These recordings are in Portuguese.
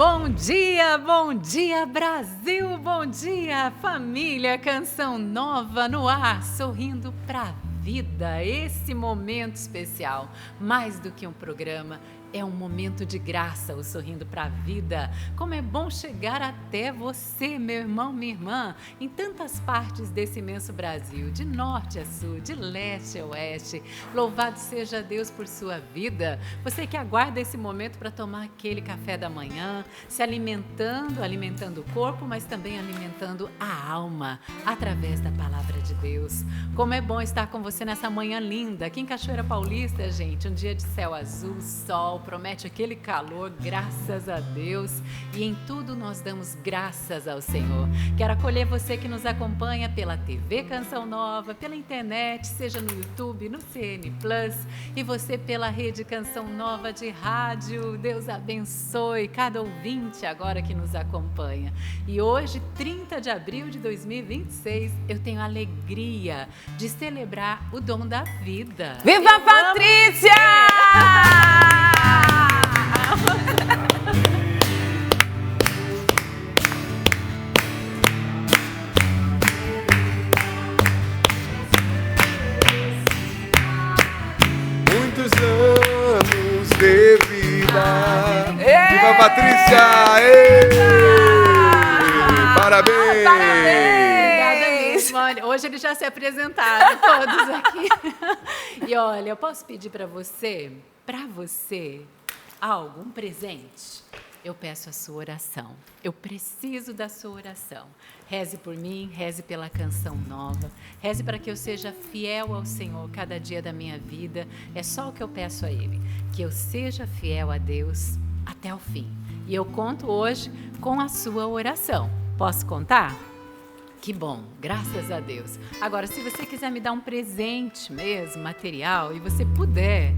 Bom dia Brasil, bom dia família, Canção Nova no ar, sorrindo pra vida, esse momento especial, mais do que um programa, é um momento de graça, o Sorrindo pra Vida. Como é bom chegar até você, meu irmão, minha irmã, em tantas partes desse imenso Brasil, de norte a sul, de leste a oeste. Louvado seja Deus por sua vida. Você que aguarda esse momento para tomar aquele café da manhã, se alimentando o corpo, mas também alimentando a alma, através da palavra de Deus. Como é bom estar com você nessa manhã linda, aqui em Cachoeira Paulista, gente, um dia de céu azul, sol, promete aquele calor, graças a Deus, e em tudo nós damos graças ao Senhor. Quero acolher você que nos acompanha pela TV Canção Nova, pela internet, seja no YouTube, no CN Plus, e você pela rede Canção Nova de rádio. Deus abençoe cada ouvinte agora que nos acompanha. E hoje, 30 de abril de 2026, eu tenho a alegria de celebrar o dom da vida. Viva a Patrícia! Muitos anos de vida. Viva a Patrícia! Parabéns! Parabéns! Olha, hoje eles já se apresentaram todos aqui. E olha, eu posso pedir para você algo, um presente? Eu peço a sua oração. Eu preciso da sua oração. Reze por mim, reze pela Canção Nova. Reze para que eu seja fiel ao Senhor cada dia da minha vida. É só o que eu peço a Ele. Que eu seja fiel a Deus até o fim. E eu conto hoje com a sua oração. Posso contar? Que bom, graças a Deus. Agora, se você quiser me dar um presente mesmo, material, e você puder,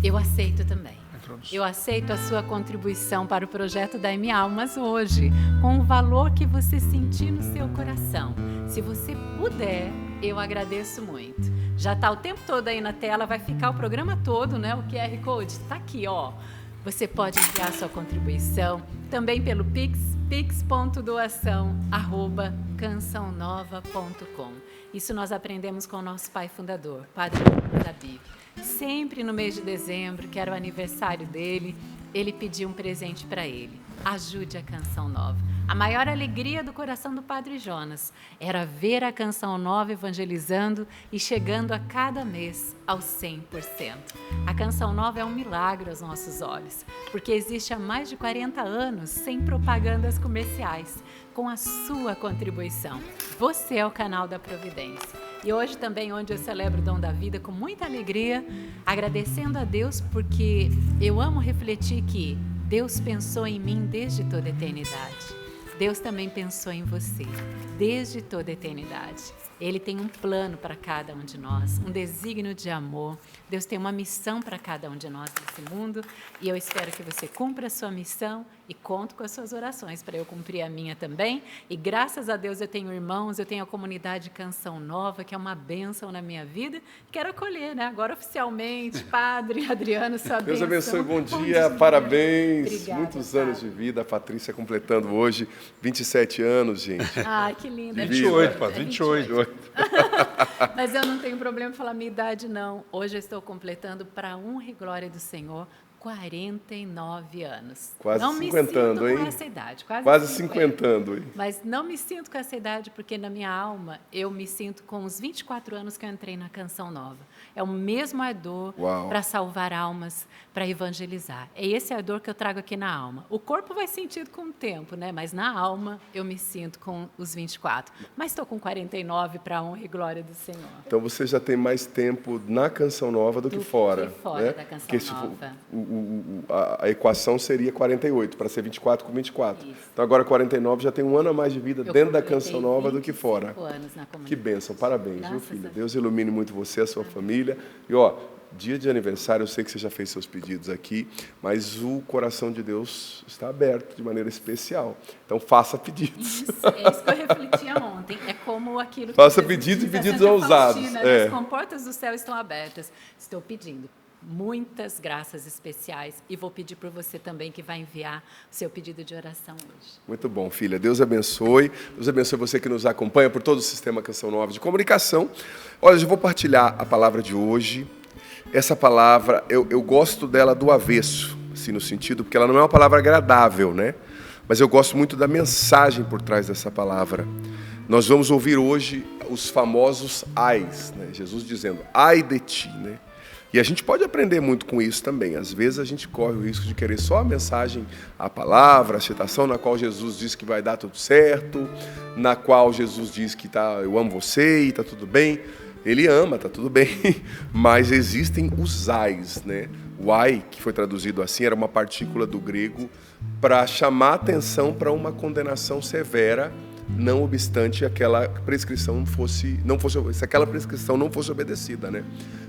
eu aceito também. Eu aceito a sua contribuição para o projeto da M Almas hoje, com o valor que você sentir no seu coração. Se você puder, eu agradeço muito. Já está o tempo todo aí na tela, vai ficar o programa todo, né? O QR Code está aqui, ó. Você pode enviar sua contribuição também pelo Pix, pix.doação@cançãonova.com. Isso nós aprendemos com o nosso pai fundador, Padre Davi. Sempre no mês de dezembro, que era o aniversário dele, ele pediu um presente para ele. Ajude a Canção Nova. A maior alegria do coração do Padre Jonas era ver a Canção Nova evangelizando e chegando a cada mês aos 100%. A Canção Nova é um milagre aos nossos olhos, porque existe há mais de 40 anos sem propagandas comerciais, com a sua contribuição. Você é o canal da providência. E hoje também, onde eu celebro o dom da vida com muita alegria, agradecendo a Deus, porque eu amo refletir que Deus pensou em mim desde toda a eternidade. Deus também pensou em você, desde toda a eternidade. Ele tem um plano para cada um de nós, um desígnio de amor. Deus tem uma missão para cada um de nós nesse mundo, e eu espero que você cumpra a sua missão e conto com as suas orações para eu cumprir a minha também. E graças a Deus eu tenho irmãos, eu tenho a comunidade Canção Nova, que é uma bênção na minha vida. Quero acolher, né? Agora oficialmente, Padre Adriano, sua bênção. Deus abençoe, bom dia, parabéns. Obrigada, muitos anos de vida, a Patrícia completando hoje 27 anos, gente. Ai, que linda. 28, Padre, 28. Mas eu não tenho problema em falar minha idade, não. Hoje eu estou completando, para honra e glória do Senhor, 49 anos. Quase não cinquentando, me sinto hein? com essa idade. Quase cinquentando, hein? Mas não me sinto com essa idade, porque na minha alma eu me sinto com os 24 anos que eu entrei na Canção Nova. É o mesmo ardor para salvar almas, para evangelizar. É esse ardor que eu trago aqui na alma. O corpo vai sentindo com o tempo, né? Mas na alma eu me sinto com os 24. Mas estou com 49 para honra e glória do Senhor. Então você já tem mais tempo na Canção Nova do que fora. Do que fora, né? Da Canção Porque, Nova. A equação seria 48, para ser 24 com 24. Isso. Então agora 49 já tem um ano a mais de vida dentro da Canção Nova do que fora. Anos na comunidade. Que bênção, parabéns, Graças viu, filha? a Deus ilumine muito você, a sua família. E ó, dia de aniversário, eu sei que você já fez seus pedidos aqui, mas o coração de Deus está aberto de maneira especial. Então faça pedidos. Isso, é isso que eu refletia ontem. É como aquilo que faça Jesus pedidos e diz a pedidos Santa ousados. Faustina, É. As comportas do céu estão abertas. Estou pedindo. muitas graças especiais. E vou pedir por você também que vai enviar o seu pedido de oração hoje. Muito bom, filha. Deus abençoe. Deus abençoe você que nos acompanha por todo o sistema Canção Nova de comunicação. Olha, eu vou partilhar a palavra de hoje. Essa palavra, eu gosto dela do avesso, assim, no sentido, porque ela não é uma palavra agradável, né? Mas eu gosto muito da mensagem por trás dessa palavra. Nós vamos ouvir hoje os famosos ais, né? Jesus dizendo, ai de ti, né? E a gente pode aprender muito com isso também. Às vezes a gente corre o risco de querer só a mensagem, a palavra, a citação na qual Jesus diz que vai dar tudo certo, na qual Jesus diz que eu amo você e está tudo bem. Ele ama, está tudo bem, mas existem os ais, né? O ai, que foi traduzido assim, era uma partícula do grego para chamar atenção para uma condenação severa, não obstante aquela prescrição se aquela prescrição não fosse obedecida, né?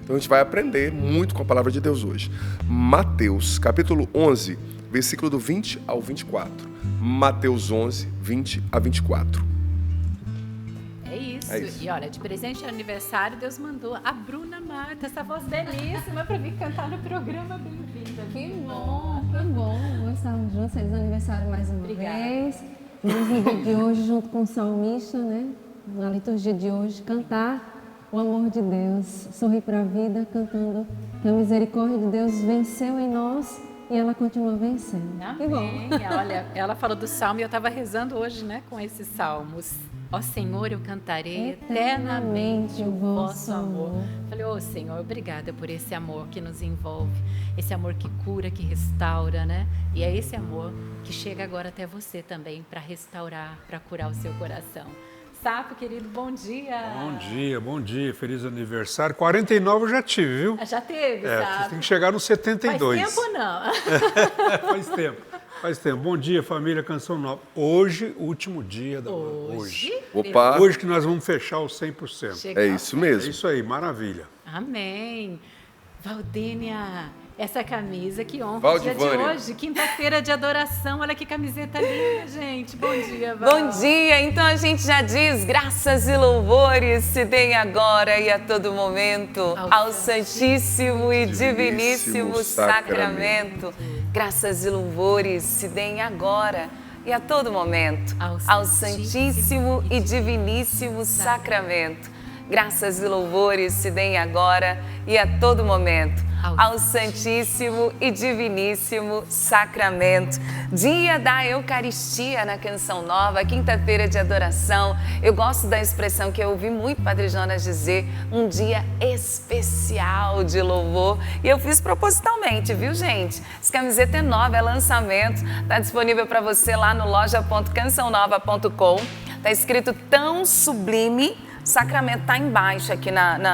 Então a gente vai aprender muito com a palavra de Deus hoje. Mateus, capítulo 11, versículo do 20 ao 24. Mateus 11, 20 a 24. É isso. E olha, de presente de aniversário, Deus mandou a Bruna Marta, essa voz belíssima, para vir cantar no programa. Bem-vinda. Que bom. Nós estamos juntos, feliz aniversário mais uma vez. Vamos no dia de hoje, junto com o salmista, né? Na liturgia de hoje, cantar o amor de Deus, sorrir para a vida, cantando que a misericórdia de Deus venceu em nós e ela continua vencendo. Amém. Que bom. Olha, ela falou do salmo e eu estava rezando hoje, né, com esses salmos. Ó Senhor, eu cantarei eternamente o vosso amor. Falei, ó Senhor, obrigada por esse amor que nos envolve, esse amor que cura, que restaura, né? E é esse amor que chega agora até você também para restaurar, para curar o seu coração. Sapo, querido, bom dia. Bom dia, feliz aniversário. 49 eu já tive, viu? Já teve, Sapo? Tem que chegar no 72. Faz tempo não? Faz tempo. Bom dia, família Canção Nova. Hoje, último dia da hoje. Opa! Hoje que nós vamos fechar os 100%. É isso mesmo. É isso aí, maravilha. Amém. Valdênia, essa camisa, que honra. Valdivânia. Dia de hoje, quinta-feira de adoração. Olha que camiseta linda, gente. Bom dia, Val. Bom dia, então a gente já diz, graças e louvores se deem agora e a todo momento ao Santíssimo e Diviníssimo Sacramento. Graças e louvores se deem agora e a todo momento ao Santíssimo e Diviníssimo Sacramento. Graças e louvores se deem agora e a todo momento ao Santíssimo e Diviníssimo Sacramento. Dia da Eucaristia na Canção Nova, quinta-feira de adoração. Eu gosto da expressão que eu ouvi muito Padre Jonas dizer, um dia especial de louvor. E eu fiz propositalmente, viu, gente? Essa camiseta é nova, é lançamento, está disponível para você lá no loja.cançãonova.com. Está escrito tão sublime. Sacramento tá embaixo aqui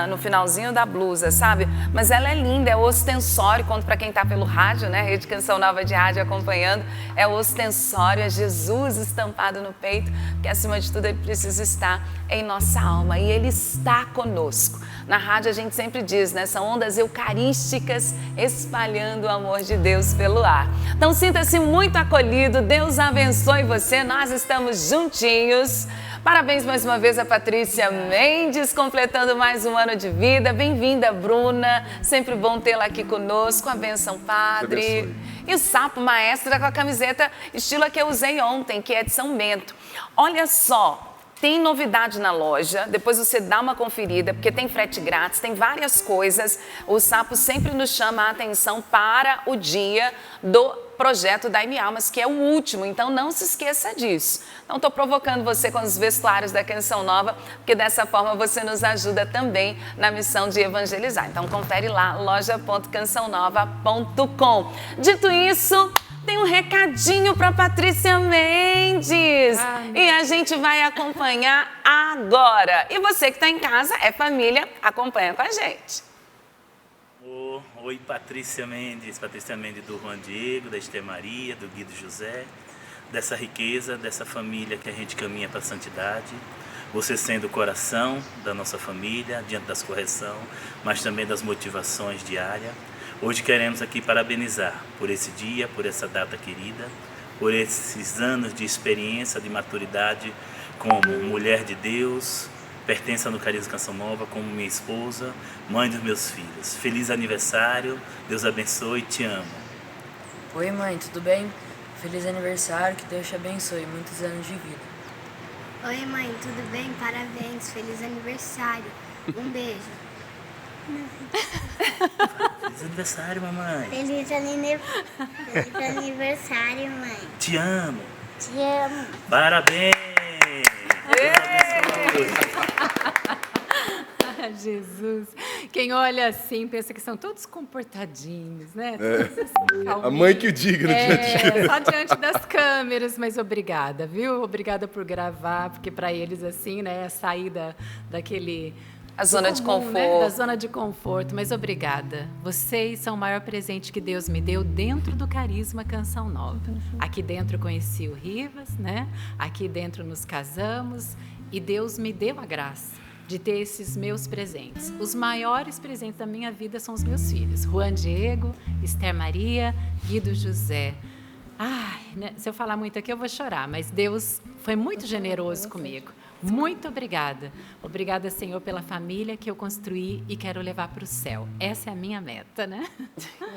no finalzinho da blusa, sabe? Mas ela é linda, é o ostensório, conto para quem tá pelo rádio, né? Rede Canção Nova de rádio acompanhando, é o ostensório, é Jesus estampado no peito, que acima de tudo ele precisa estar em nossa alma e ele está conosco. Na rádio a gente sempre diz, né? São ondas eucarísticas espalhando o amor de Deus pelo ar. Então sinta-se muito acolhido, Deus abençoe você, nós estamos juntinhos. Parabéns mais uma vez a Patrícia Mendes, completando mais um ano de vida. Bem-vinda, Bruna. Sempre bom tê-la aqui conosco. A bênção, Padre. E o Sapo Maestro tá com a camiseta estilo a que eu usei ontem, que é de São Bento. Olha só. Tem novidade na loja, depois você dá uma conferida, porque tem frete grátis, tem várias coisas. O Sapo sempre nos chama a atenção para o dia do projeto Dai-me Almas, que é o último, então não se esqueça disso. Então estou provocando você com os vestuários da Canção Nova, porque dessa forma você nos ajuda também na missão de evangelizar. Então confere lá, loja.cançãonova.com. Dito isso, tem um recadinho para Patrícia Mendes e a gente vai acompanhar agora. E você que está em casa, é família, acompanha com a gente. Oi, Patrícia Mendes do Juan Diego, da Esther Maria, do Guido José, dessa riqueza, dessa família que a gente caminha para a santidade. Você sendo o coração da nossa família, diante das correções, mas também das motivações diárias. Hoje queremos aqui parabenizar por esse dia, por essa data querida, por esses anos de experiência, de maturidade como mulher de Deus, pertença no Carisma Canção Nova como minha esposa, mãe dos meus filhos. Feliz aniversário, Deus abençoe, te amo. Oi mãe, tudo bem? Feliz aniversário, que Deus te abençoe, muitos anos de vida. Oi mãe, tudo bem? Parabéns, feliz aniversário. Um beijo. Feliz aniversário, mamãe. Feliz aniversário, mãe. Te amo. Te amo. Parabéns. Deus abençoe. Jesus. Quem olha assim pensa que são todos comportadinhos, né? A mãe que o diga no dia a dia. Só diante das câmeras, mas obrigada, viu? Obrigada por gravar, porque para eles assim, né, sair daquele A zona de conforto. Né? Da zona de conforto, mas obrigada. Vocês são o maior presente que Deus me deu dentro do Carisma Canção Nova. Aqui dentro eu conheci o Rivas, né? Aqui dentro nos casamos e Deus me deu a graça de ter esses meus presentes. Os maiores presentes da minha vida são os meus filhos. Juan Diego, Esther Maria, Guido José. Ai, né? Se eu falar muito aqui eu vou chorar, mas Deus foi muito generoso comigo. Muito obrigada. Obrigada, Senhor, pela família que eu construí e quero levar para o céu. Essa é a minha meta, né?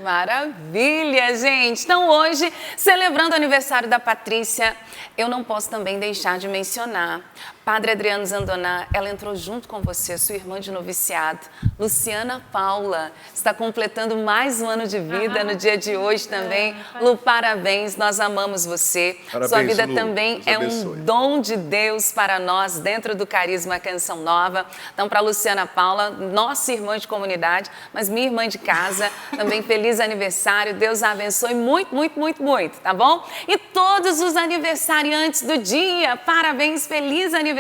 Maravilha, gente! Então hoje, celebrando o aniversário da Patrícia, eu não posso também deixar de mencionar Padre Adriano Zandoná, ela entrou junto com você, sua irmã de noviciado, Luciana Paula, está completando mais um ano de vida no dia de hoje também. Lu, parabéns, nós amamos você. Parabéns, sua vida Lu, também Deus é abençoe. um dom de Deus para nós, dentro do Carisma Canção Nova. Então, para Luciana Paula, nossa irmã de comunidade, mas minha irmã de casa, também feliz aniversário, Deus a abençoe muito, muito, muito, muito, tá bom? E todos os aniversariantes do dia, parabéns, feliz aniversário,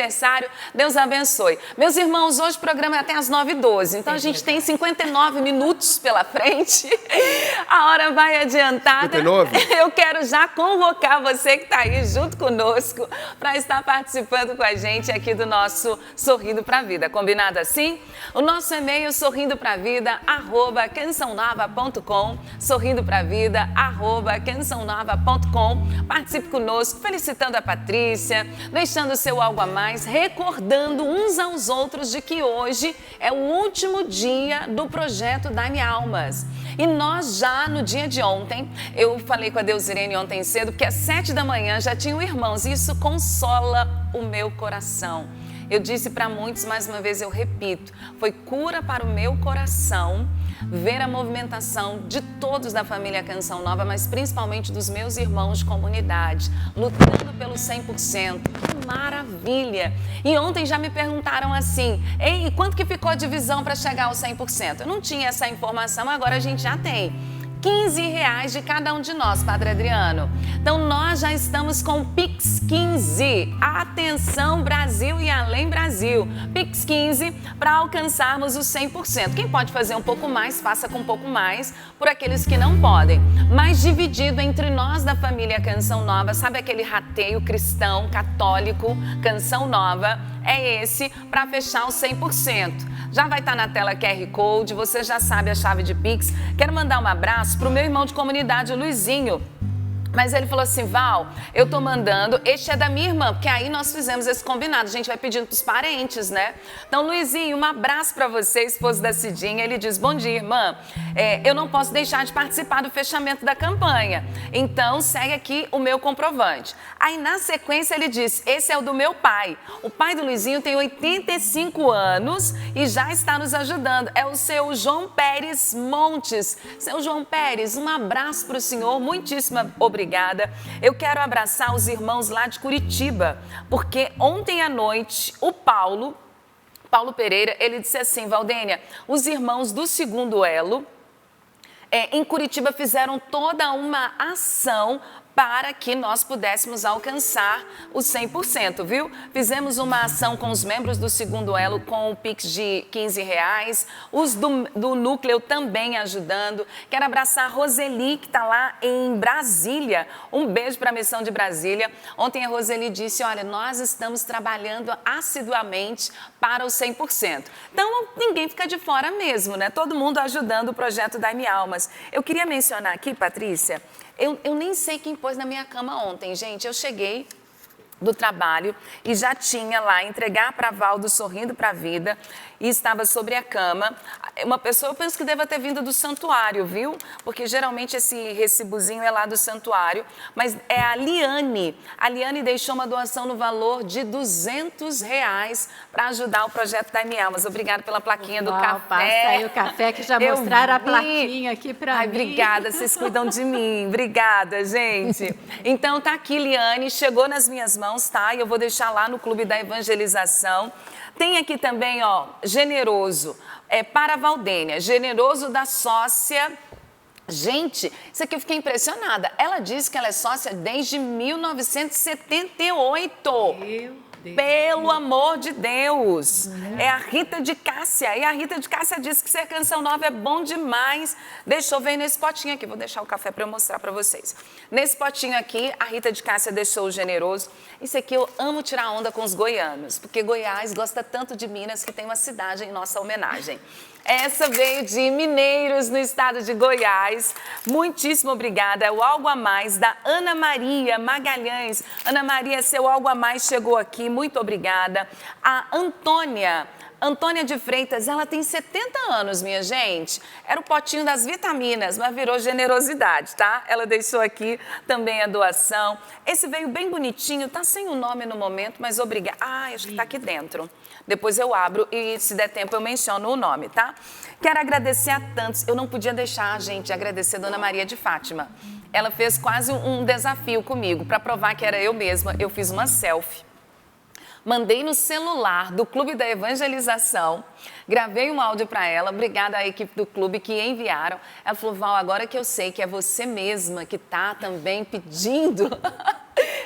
Deus abençoe. Meus irmãos, hoje o programa é até às 9h12, então a gente tem 59 minutos pela frente, a hora vai adiantada. 59? Eu quero já convocar você que está aí junto conosco para estar participando com a gente aqui do nosso Sorrindo pra Vida. Combinado assim? O nosso e-mail sorrindopravida@cançãonova.com, sorrindopravida@cançãonova.com. Participe conosco, felicitando a Patrícia, deixando o seu algo a mais, recordando uns aos outros de que hoje é o último dia do projeto Dá-me Almas. E nós já no dia de ontem, eu falei com a Deusirene ontem cedo, porque às 7 da manhã já tinham irmãos, e isso consola o meu coração. Eu disse para muitos, mais uma vez eu repito, foi cura para o meu coração ver a movimentação de todos da família Canção Nova, mas principalmente dos meus irmãos de comunidade, lutando pelo 100%. Que maravilha! E ontem já me perguntaram assim, ei, quanto que ficou a divisão para chegar ao 100%? Eu não tinha essa informação, agora a gente já tem. R$15 de cada um de nós, Padre Adriano. Então, nós já estamos com o Pix 15. Atenção, Brasil e além Brasil. Pix 15 para alcançarmos os 100%. Quem pode fazer um pouco mais, faça com um pouco mais, por aqueles que não podem. Mas dividido entre nós da família Canção Nova, sabe aquele rateio cristão, católico, Canção Nova? É esse para fechar os 100%. Já vai estar na tela QR Code, você já sabe a chave de Pix. Quero mandar um abraço para o meu irmão de comunidade, o Luizinho. Mas ele falou assim, Val, eu tô mandando, este é da minha irmã, porque aí nós fizemos esse combinado, a gente vai pedindo pros parentes, né? Então, Luizinho, um abraço para você, esposo da Cidinha. Ele diz, bom dia, irmã, eu não posso deixar de participar do fechamento da campanha, então segue aqui o meu comprovante. Aí, na sequência, ele diz, esse é o do meu pai. O pai do Luizinho tem 85 anos e já está nos ajudando. É o seu João Pérez Montes. Seu João Pérez, um abraço para o senhor, muitíssimo obrigada. Eu quero abraçar os irmãos lá de Curitiba, porque ontem à noite o Paulo Pereira, ele disse assim, Valdênia, os irmãos do Segundo Elo em Curitiba fizeram toda uma ação para que nós pudéssemos alcançar os 100%, viu? Fizemos uma ação com os membros do Segundo Elo com o Pix de R$15, os do Núcleo também ajudando. Quero abraçar a Roseli, que está lá em Brasília. Um beijo para a Missão de Brasília. Ontem a Roseli disse, olha, nós estamos trabalhando assiduamente para os 100%. Então, ninguém fica de fora mesmo, né? Todo mundo ajudando o projeto Dá-me Almas. Eu queria mencionar aqui, Patrícia, eu nem sei quem pôs na minha cama ontem, gente. Eu cheguei, do trabalho e já tinha lá entregar para Valdo Sorrindo para a Vida e estava sobre a cama. Uma pessoa, eu penso que deva ter vindo do santuário, viu? Porque geralmente esse recibozinho é lá do santuário, mas é a Liane. A Liane deixou uma doação no valor de R$200 para ajudar o projeto da Almas. Obrigada pela plaquinha do café. Passa aí o café que já mostraram a plaquinha aqui para mim. Obrigada, vocês cuidam de mim. Obrigada, gente. Então tá aqui, Liane, chegou nas minhas mãos, tá? E eu vou deixar lá no Clube da Evangelização. Tem aqui também, ó, Generoso, para a Valdênia, Generoso da sócia. Gente, isso aqui eu fiquei impressionada. Ela disse que ela é sócia desde 1978. Meu Deus. Pelo amor de Deus. É a Rita de Cássia. E a Rita de Cássia disse que ser Canção Nova é bom demais. Deixou, veio nesse potinho aqui. Vou deixar o café para eu mostrar para vocês. Nesse potinho aqui, a Rita de Cássia deixou o Generoso. Isso aqui eu amo tirar onda com os goianos, porque Goiás gosta tanto de Minas que tem uma cidade em nossa homenagem. Essa veio de Mineiros, no estado de Goiás. Muitíssimo obrigada. É o Algo a Mais da Ana Maria Magalhães. Ana Maria, seu Algo a Mais chegou aqui. Muito obrigada. A Antônia de Freitas, ela tem 70 anos, minha gente. Era o potinho das vitaminas, mas virou generosidade, tá? Ela deixou aqui também a doação. Esse veio bem bonitinho, tá sem o nome no momento, mas obrigada. Ah, acho que tá aqui dentro. Depois eu abro e, se der tempo, eu menciono o nome, tá? Quero agradecer a tantos. Eu não podia deixar, gente, agradecer a Dona Maria de Fátima. Ela fez quase um desafio comigo. Para provar que era eu mesma, eu fiz uma selfie. Mandei no celular do Clube da Evangelização, gravei um áudio para ela, obrigada à equipe do clube que enviaram. Ela falou, Val, agora que eu sei que é você mesma que está também pedindo,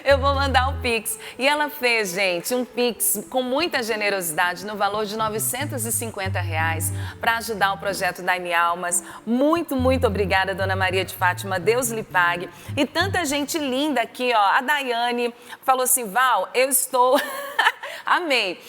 eu vou mandar o Pix. E ela fez, gente, um Pix com muita generosidade no valor de R$950 para ajudar o projeto da Almas. Muito, muito obrigada, Dona Maria de Fátima, Deus lhe pague. E tanta gente linda aqui, ó, a Daiane falou assim, Val, eu estou... Amei.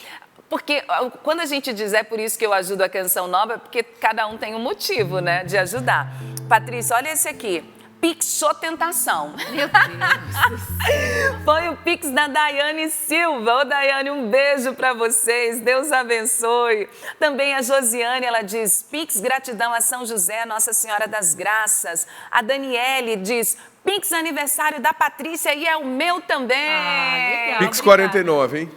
Porque quando a gente diz, é por isso que eu ajudo a Canção Nova, é porque cada um tem um motivo, né, de ajudar. Patrícia, olha esse aqui. Pix Tentação. Meu Deus. Foi o Pix da Daiane Silva. Ô, Daiane, um beijo para vocês. Deus abençoe. Também a Josiane, ela diz, Pix gratidão a São José, Nossa Senhora das Graças. A Daniele diz, Pix aniversário da Patrícia e é o meu também. Legal, Pix 49, hein?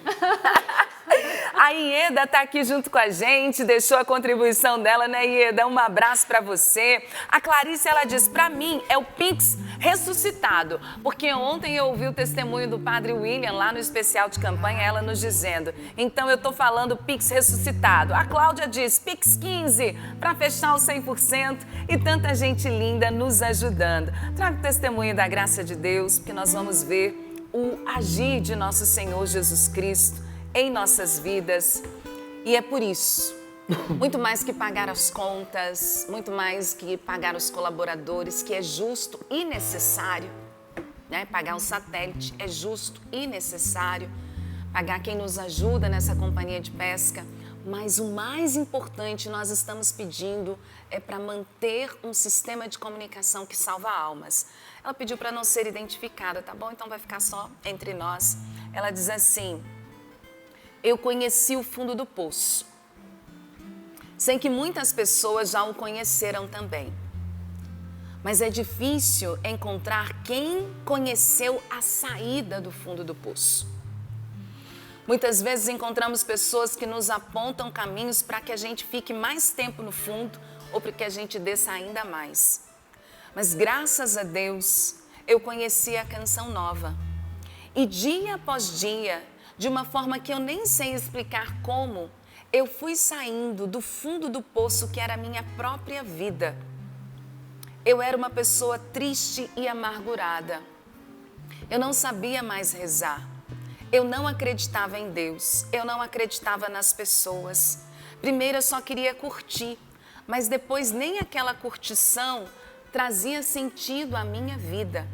A Ieda está aqui junto com a gente, deixou a contribuição dela, né, Ieda? Um abraço para você. A Clarice, ela diz, para mim é o Pix ressuscitado, porque ontem eu ouvi o testemunho do Padre William lá no especial de campanha, ela nos dizendo, então eu estou falando Pix ressuscitado. A Cláudia diz, Pix 15, para fechar o 100% e tanta gente linda nos ajudando. Trago o testemunho da graça de Deus, porque nós vamos ver o agir de nosso Senhor Jesus Cristo em nossas vidas, e é por isso, muito mais que pagar as contas, muito mais que pagar os colaboradores, que é justo e necessário, né? Pagar um satélite é justo e necessário, pagar quem nos ajuda nessa companhia de pesca, mas o mais importante nós estamos pedindo é para manter um sistema de comunicação que salva almas. Ela pediu para não ser identificada, tá bom? Então vai ficar só entre nós. Ela diz assim, eu conheci o fundo do poço. Sei que muitas pessoas já o conheceram também. Mas é difícil encontrar quem conheceu a saída do fundo do poço. Muitas vezes encontramos pessoas que nos apontam caminhos para que a gente fique mais tempo no fundo ou para que a gente desça ainda mais. Mas graças a Deus, eu conheci a Canção Nova. E dia após dia, de uma forma que eu nem sei explicar como, eu fui saindo do fundo do poço que era a minha própria vida. Eu era uma pessoa triste e amargurada. Eu não sabia mais rezar. Eu não acreditava em Deus. Eu não acreditava nas pessoas. Primeiro eu só queria curtir, mas depois nem aquela curtição trazia sentido à minha vida.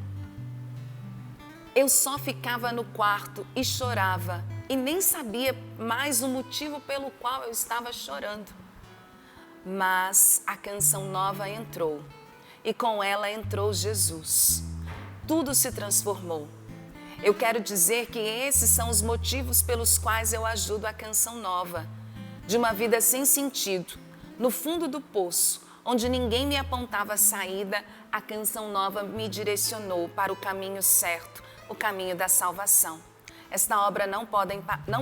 Eu só ficava no quarto e chorava e nem sabia mais o motivo pelo qual eu estava chorando. Mas a Canção Nova entrou e com ela entrou Jesus. Tudo se transformou. Eu quero dizer que esses são os motivos pelos quais eu ajudo a Canção Nova. De uma vida sem sentido, no fundo do poço, onde ninguém me apontava a saída, a Canção Nova me direcionou para o caminho certo, o caminho da salvação. Esta obra não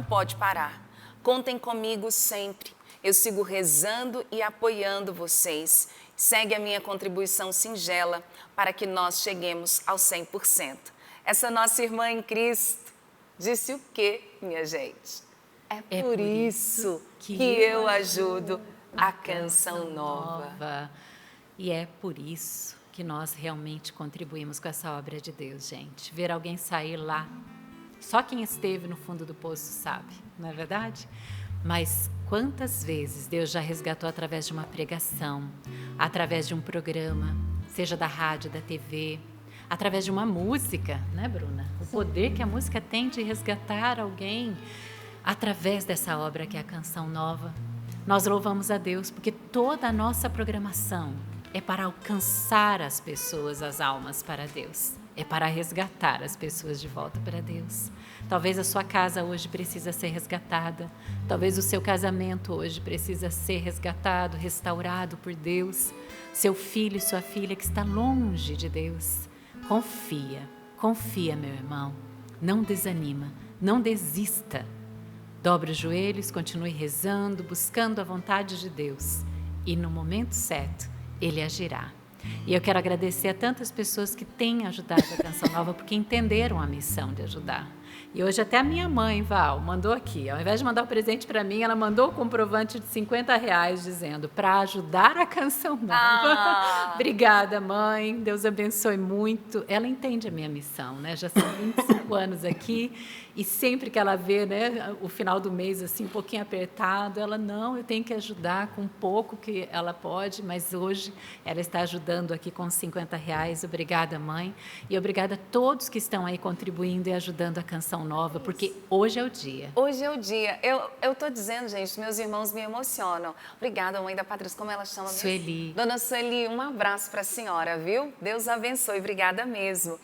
pode parar. Contem comigo sempre. Eu sigo rezando e apoiando vocês. Segue a minha contribuição singela para que nós cheguemos ao 100%. Essa nossa irmã em Cristo disse o quê, minha gente? É por isso que eu ajudo a Canção Nova. E é por isso que nós realmente contribuímos com essa obra de Deus, gente. Ver alguém sair lá, só quem esteve no fundo do poço sabe, não é verdade? Mas quantas vezes Deus já resgatou através de uma pregação, através de um programa, seja da rádio, da TV, através de uma música, né, Bruna? O poder que a música tem de resgatar alguém através dessa obra que é a Canção Nova. Nós louvamos a Deus porque toda a nossa programação é para alcançar as pessoas, as almas para Deus. É para resgatar as pessoas de volta para Deus. Talvez a sua casa hoje precisa ser resgatada. Talvez o seu casamento hoje precisa ser resgatado, restaurado por Deus. Seu filho e sua filha que está longe de Deus. Confia, meu irmão. Não desanima, não desista. Dobre os joelhos, continue rezando, buscando a vontade de Deus. E no momento certo, Ele agirá. E eu quero agradecer a tantas pessoas que têm ajudado a Canção Nova, porque entenderam a missão de ajudar. E hoje até a minha mãe, Val, mandou aqui. Ao invés de mandar o presente para mim, ela mandou o comprovante de R$50, dizendo, para ajudar a Canção Nova. Obrigada, mãe. Deus abençoe muito. Ela entende a minha missão, né? Já são 25 anos aqui. E sempre que ela vê, né, o final do mês assim, um pouquinho apertado, ela, não, eu tenho que ajudar com um pouco que ela pode, mas hoje ela está ajudando aqui com R$50. Obrigada, mãe. E obrigada a todos que estão aí contribuindo e ajudando a Canção Nova, porque hoje é o dia. Hoje é o dia. Eu tô dizendo, gente, meus irmãos me emocionam. Obrigada, mãe da Patrícia, como ela chama? Sueli. Dona Sueli, um abraço para a senhora, viu? Deus abençoe, obrigada mesmo.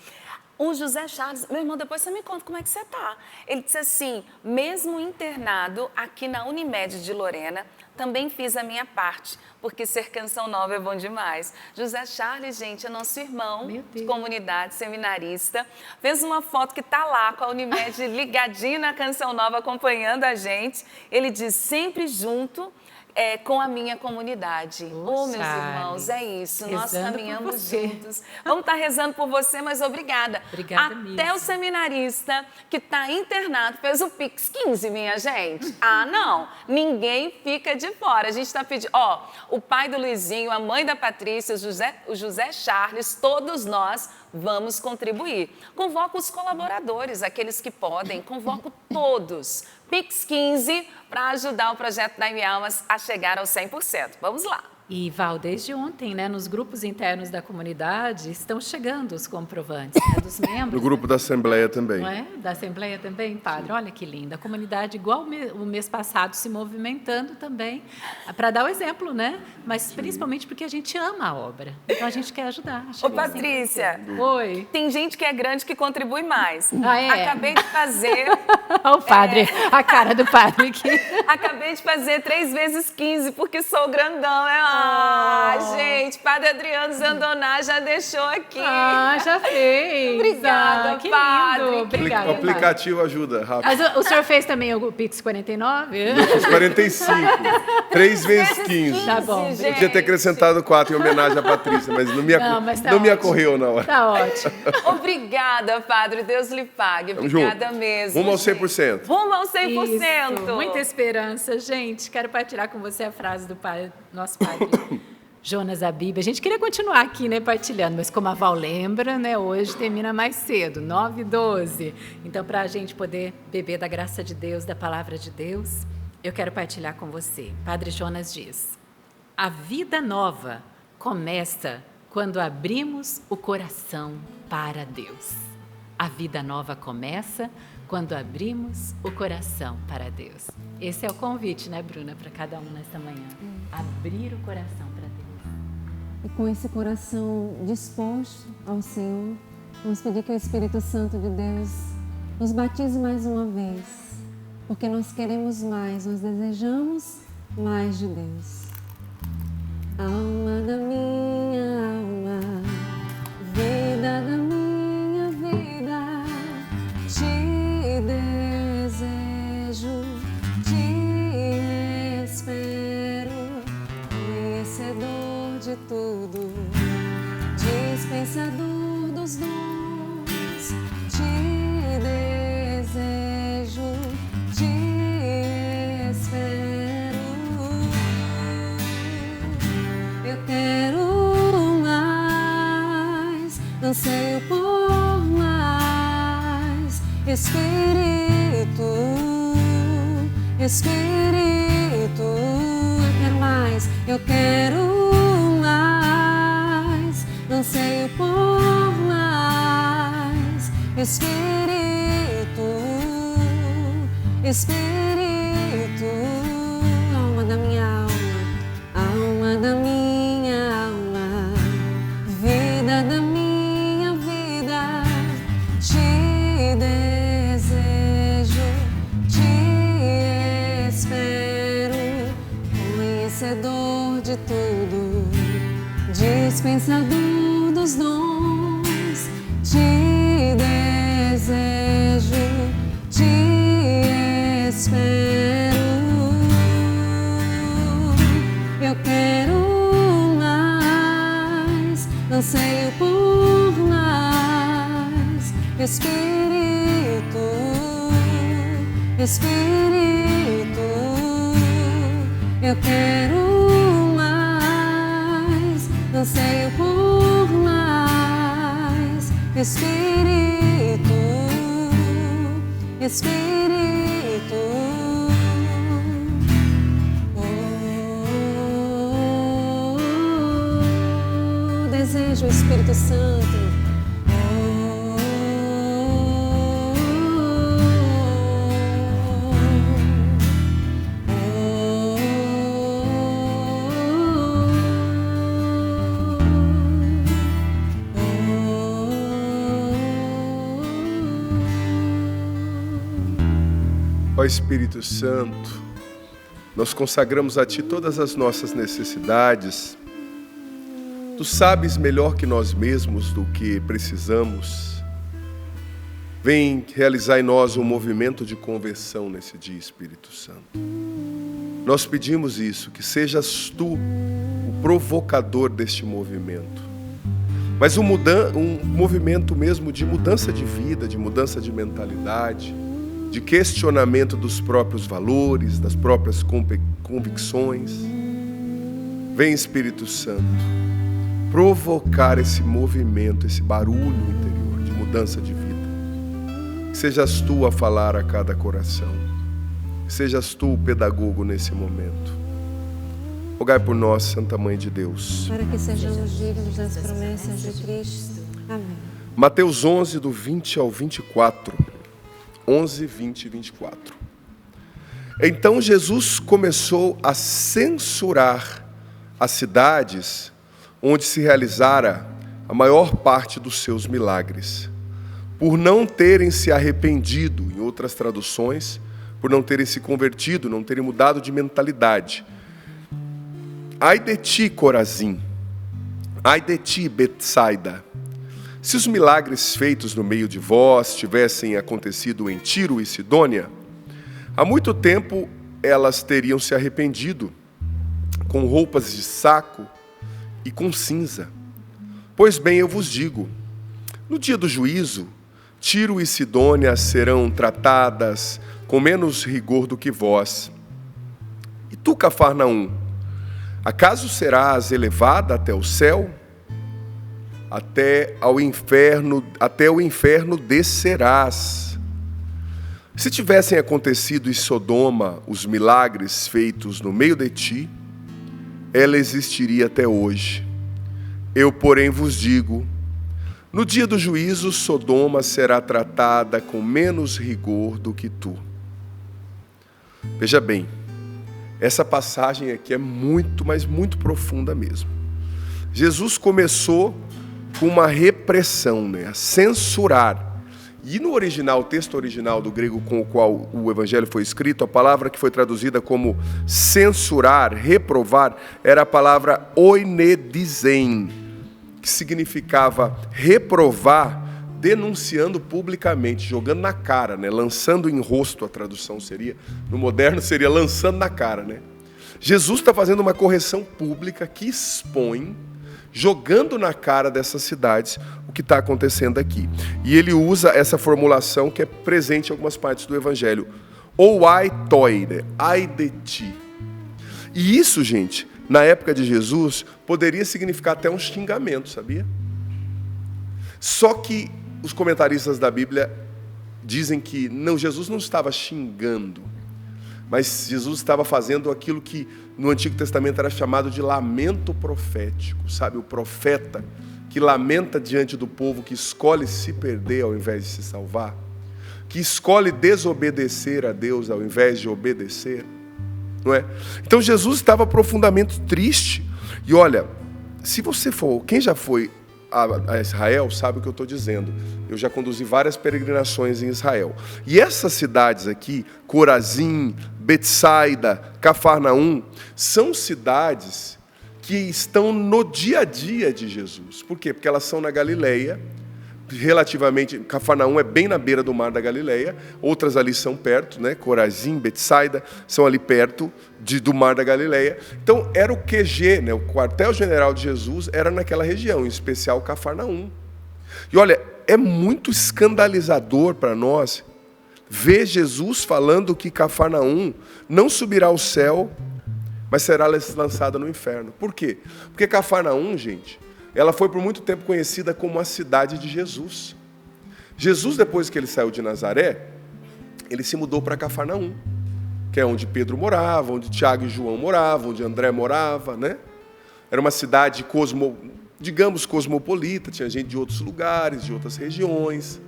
O José Charles, meu irmão, depois você me conta como é que você tá. Ele disse assim, mesmo internado aqui na Unimed de Lorena, também fiz a minha parte, porque ser Canção Nova é bom demais. José Charles, gente, é nosso irmão de comunidade, seminarista. Fez uma foto que tá lá com a Unimed ligadinho na Canção Nova, acompanhando a gente. Ele diz, sempre junto com a minha comunidade. Meus irmãos, é isso. Nós caminhamos juntos. Vamos estar rezando por você, mas obrigada. Obrigada Até mesmo. o seminarista que está internado fez o Pix 15, minha gente. Não. Ninguém fica de fora. A gente está pedindo... o pai do Luizinho, a mãe da Patrícia, o José Charles, todos nós vamos contribuir. Convoco os colaboradores, aqueles que podem. Convoco todos. Pix 15 para ajudar o projeto da Almas a chegar aos 100%. Vamos lá. E, Val, desde ontem, né, nos grupos internos da comunidade, estão chegando os comprovantes, né, dos membros. Do grupo da Assembleia também. Não é? Da Assembleia também, padre? Olha que linda. A comunidade, igual o mês passado, se movimentando também, para dar o exemplo, né? Mas principalmente porque a gente ama a obra. Então, a gente quer ajudar. Ô, Patrícia. Oi. Tem gente que é grande que contribui mais. É? Acabei de fazer... O padre, a cara do padre aqui. Acabei de fazer 3 vezes 15, porque sou grandão. Gente, Padre Adriano Zandoná já deixou aqui. Já fez. Obrigada, que padre. lindo. Obrigada, O aplicativo ajuda, rápido. Mas o senhor fez também o Pix 49? Eu fiz 45. 3 vezes 15. Tá bom. Eu podia ter acrescentado 4 em homenagem à Patrícia, mas não me ocorreu na hora. Tá ótimo. Obrigada, padre. Deus lhe pague. Obrigada mesmo. Rumo ao 100%. Rumo ao 100%. Isso, muita esperança. Gente, quero partilhar com você a frase do nosso padre Jonas Abib. A gente queria continuar aqui, né, partilhando, mas como a Val lembra, né, hoje termina mais cedo, 9h12. Então, para a gente poder beber da graça de Deus, da palavra de Deus, eu quero partilhar com você. Padre Jonas diz, a vida nova começa quando abrimos o coração para Deus. A vida nova começa quando abrimos o coração para Deus. Esse é o convite, né, Bruna, para cada um nesta manhã. Abrir o coração para Deus. E com esse coração disposto ao Senhor, vamos pedir que o Espírito Santo de Deus nos batize mais uma vez, porque nós queremos mais, nós desejamos mais de Deus. Alma da minha alma, vida da minha vida, te desejo, te espero, conhecedor de tudo, dispensador dos dons, te desejo, te espero. Eu quero mais, anseio por mais, Espírito, Espírito. Eu quero mais, eu quero mais, anseio por mais, Espírito, Espírito. Alma da minha alma, alma da minha alma, vida da minha vida, te desejo, te espero, conhecedor de tudo, dispensador dos dons, te desejo, te espero. Eu quero mais, anseio por mais, Espírito, Espírito. Eu quero mais, anseio por mais, Espírito, Espírito. Oh, desejo o Espírito Santo. Ó Espírito Santo, nós consagramos a Ti todas as nossas necessidades. Tu sabes melhor que nós mesmos do que precisamos. Vem realizar em nós um movimento de conversão nesse dia, Espírito Santo. Nós pedimos isso, que sejas Tu o provocador deste movimento. Mas um movimento mesmo de mudança de vida, de mudança de mentalidade, de questionamento dos próprios valores, das próprias convicções. Vem, Espírito Santo, provocar esse movimento, esse barulho interior de mudança de vida. Que sejas Tu a falar a cada coração. Que sejas Tu o pedagogo nesse momento. Rogai por nós, Santa Mãe de Deus, para que sejamos dignos das promessas de Cristo. Amém. Mateus 11, do 20 ao 24. 11, 20 e 24. Então Jesus começou a censurar as cidades onde se realizara a maior parte dos seus milagres, por não terem se arrependido, em outras traduções, por não terem se convertido, não terem mudado de mentalidade. Ai de ti, Corazim! Ai de ti, Betsaida! Se os milagres feitos no meio de vós tivessem acontecido em Tiro e Sidônia, há muito tempo elas teriam se arrependido, com roupas de saco e com cinza. Pois bem, eu vos digo, no dia do juízo, Tiro e Sidônia serão tratadas com menos rigor do que vós. E tu, Cafarnaum, acaso serás elevada até o céu? Até o inferno descerás. Se tivessem acontecido em Sodoma os milagres feitos no meio de ti, ela existiria até hoje. Eu, porém, vos digo, no dia do juízo, Sodoma será tratada com menos rigor do que tu. Veja bem, essa passagem aqui é muito, mas muito profunda mesmo. Jesus começou com uma repressão, a censurar. E no original, o texto original do grego com o qual o evangelho foi escrito, a palavra que foi traduzida como censurar, reprovar, era a palavra oinedizein, que significava reprovar, denunciando publicamente, jogando na cara, né? Lançando em rosto, a tradução seria, no moderno seria lançando na cara, né? Jesus está fazendo uma correção pública que expõe, jogando na cara dessas cidades o que está acontecendo aqui. E ele usa essa formulação que é presente em algumas partes do Evangelho. Ou ai toi, né? Ai de ti. E isso, gente, na época de Jesus, poderia significar até um xingamento, sabia? Só que os comentaristas da Bíblia dizem que não, Jesus não estava xingando, mas Jesus estava fazendo aquilo que no Antigo Testamento era chamado de lamento profético, sabe? O profeta que lamenta diante do povo que escolhe se perder ao invés de se salvar, que escolhe desobedecer a Deus ao invés de obedecer, não é? Então Jesus estava profundamente triste. E olha, se você for, quem já foi a Israel sabe o que eu estou dizendo. Eu já conduzi várias peregrinações em Israel. E essas cidades aqui, Corazim, Betsaida, Cafarnaum, são cidades que estão no dia a dia de Jesus. Por quê? Porque elas são na Galileia, relativamente, Cafarnaum é bem na beira do mar da Galileia, outras ali são perto, né? Corazim, Betsaida, são ali perto do mar da Galileia. Então era o QG, né? O quartel-general de Jesus era naquela região, em especial Cafarnaum. E olha, é muito escandalizador para nós ver Jesus falando que Cafarnaum não subirá ao céu, mas será lançada no inferno. Por quê? Porque Cafarnaum, gente, ela foi por muito tempo conhecida como a cidade de Jesus. Jesus, depois que ele saiu de Nazaré, ele se mudou para Cafarnaum, que é onde Pedro morava, onde Tiago e João moravam, onde André morava, né? Era uma cidade digamos cosmopolita, tinha gente de outros lugares, de outras regiões.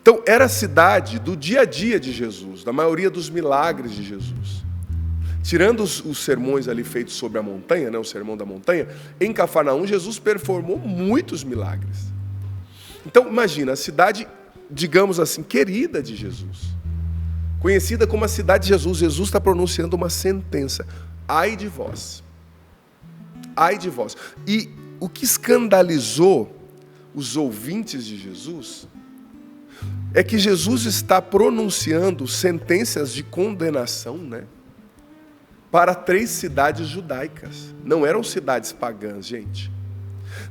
Então, era a cidade do dia a dia de Jesus, da maioria dos milagres de Jesus. Tirando os sermões ali feitos sobre a montanha, né, o sermão da montanha, em Cafarnaum, Jesus performou muitos milagres. Então, imagina, a cidade, digamos assim, querida de Jesus, conhecida como a cidade de Jesus. Jesus está pronunciando uma sentença. Ai de vós. Ai de vós. E o que escandalizou os ouvintes de Jesus é que Jesus está pronunciando sentenças de condenação, né? Para 3 cidades judaicas. Não eram cidades pagãs, gente.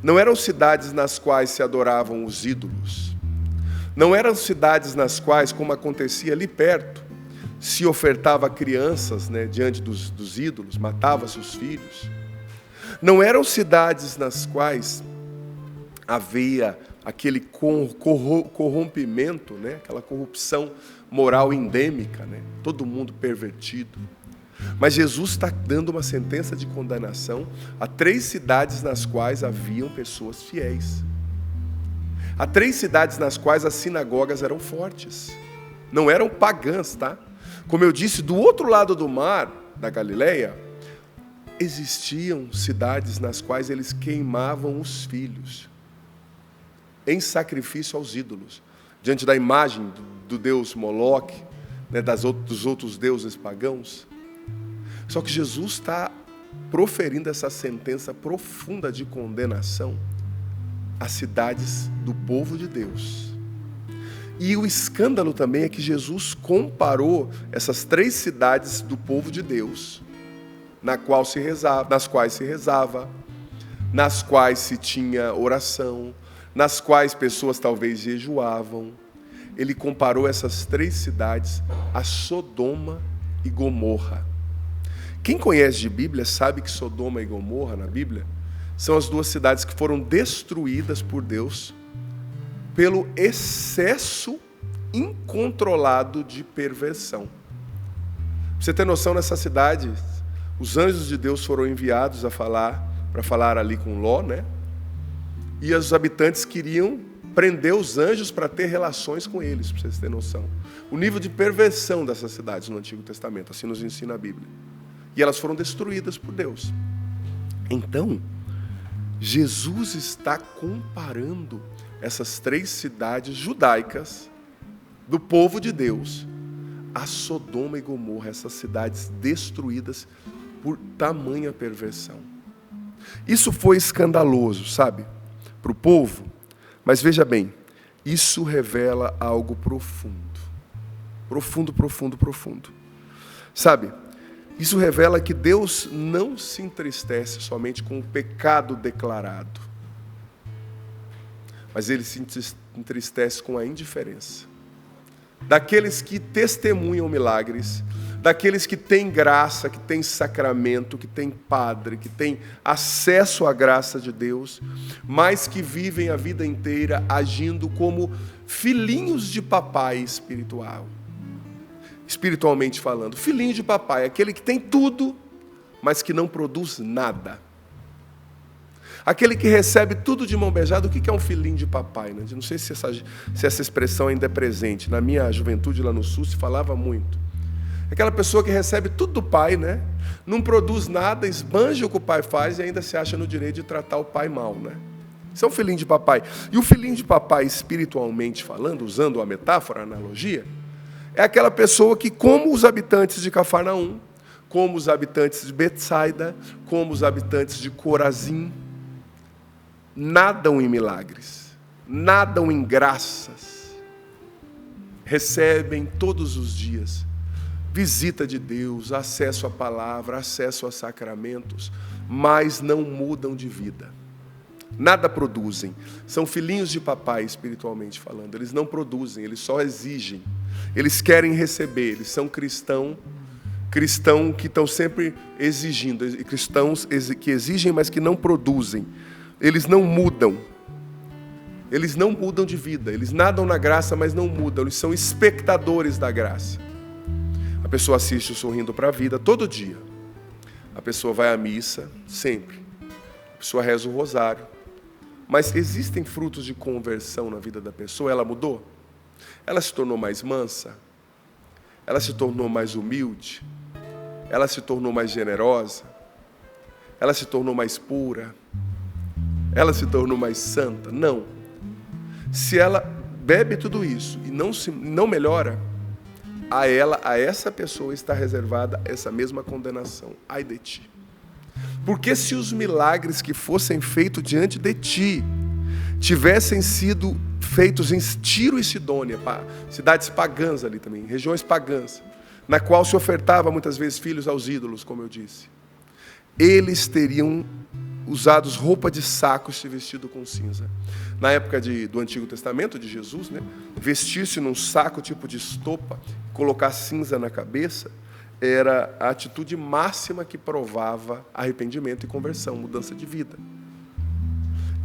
Não eram cidades nas quais se adoravam os ídolos. Não eram cidades nas quais, como acontecia ali perto, se ofertava crianças, né, diante dos ídolos, matava seus filhos. Não eram cidades nas quais havia aquele corrompimento, né, aquela corrupção moral endêmica, né, todo mundo pervertido. Mas Jesus está dando uma sentença de condenação a 3 cidades nas quais haviam pessoas fiéis. A 3 cidades nas quais as sinagogas eram fortes. Não eram pagãs, tá? Como eu disse, do outro lado do mar, da Galileia, existiam cidades nas quais eles queimavam os filhos em sacrifício aos ídolos, diante da imagem do deus Moloque, né, dos outros deuses pagãos. Só que Jesus está proferindo essa sentença profunda de condenação às cidades do povo de Deus. E o escândalo também é que Jesus comparou essas 3 cidades do povo de Deus, nas quais se rezava, nas quais se tinha oração, nas quais pessoas talvez jejuavam. Ele comparou essas 3 cidades a Sodoma e Gomorra. Quem conhece de Bíblia sabe que Sodoma e Gomorra, na Bíblia, são as 2 cidades que foram destruídas por Deus pelo excesso incontrolado de perversão. Pra você ter noção, nessa cidade, os anjos de Deus foram enviados para falar ali com Ló, né? E os habitantes queriam prender os anjos para ter relações com eles, para vocês terem noção. O nível de perversão dessas cidades no Antigo Testamento, assim nos ensina a Bíblia. E elas foram destruídas por Deus. Então, Jesus está comparando essas 3 cidades judaicas do povo de Deus a Sodoma e Gomorra, essas cidades destruídas por tamanha perversão. Isso foi escandaloso, sabe, para o povo, mas veja bem, isso revela algo profundo. Profundo, profundo, profundo. Sabe, isso revela que Deus não se entristece somente com o pecado declarado, mas Ele se entristece com a indiferença daqueles que testemunham milagres, daqueles que têm graça, que têm sacramento, que têm padre, que têm acesso à graça de Deus, mas que vivem a vida inteira agindo como filhinhos de papai espiritual. Espiritualmente falando, filhinho de papai, aquele que tem tudo, mas que não produz nada. Aquele que recebe tudo de mão beijada. O que é um filhinho de papai? Né? Não sei se essa expressão ainda é presente. Na minha juventude lá no sul se falava muito. Aquela pessoa que recebe tudo do pai, né? Não produz nada, esbanja o que o pai faz e ainda se acha no direito de tratar o pai mal. Né? Isso é um filhinho de papai. E o filhinho de papai, espiritualmente falando, usando a metáfora, a analogia, é aquela pessoa que, como os habitantes de Cafarnaum, como os habitantes de Betsaida, como os habitantes de Corazim, nadam em milagres, nadam em graças, recebem todos os dias visita de Deus, acesso à palavra, acesso a sacramentos, mas não mudam de vida. Nada produzem. São filhinhos de papai, espiritualmente falando. Eles não produzem, eles só exigem. Eles querem receber, eles são cristãos que estão sempre exigindo, cristãos que exigem, mas que não produzem. Eles não mudam. Eles não mudam de vida. Eles nadam na graça, mas não mudam. Eles são espectadores da graça. A pessoa assiste o Sorrindo para a Vida todo dia. A pessoa vai à missa sempre. A pessoa reza o rosário. Mas existem frutos de conversão na vida da pessoa? Ela mudou? Ela se tornou mais mansa? Ela se tornou mais humilde? Ela se tornou mais generosa? Ela se tornou mais pura? Ela se tornou mais santa? Não. Se ela bebe tudo isso e não melhora, a essa pessoa está reservada essa mesma condenação. Ai de ti. Porque se os milagres que fossem feitos diante de ti tivessem sido feitos em Tiro e Sidônia, cidades pagãs ali também, regiões pagãs, na qual se ofertava muitas vezes filhos aos ídolos, como eu disse, eles teriam usados roupa de saco e se vestido com cinza. Na época do Antigo Testamento, de Jesus, né, vestir-se num saco tipo de estopa, colocar cinza na cabeça, era a atitude máxima que provava arrependimento e conversão, mudança de vida.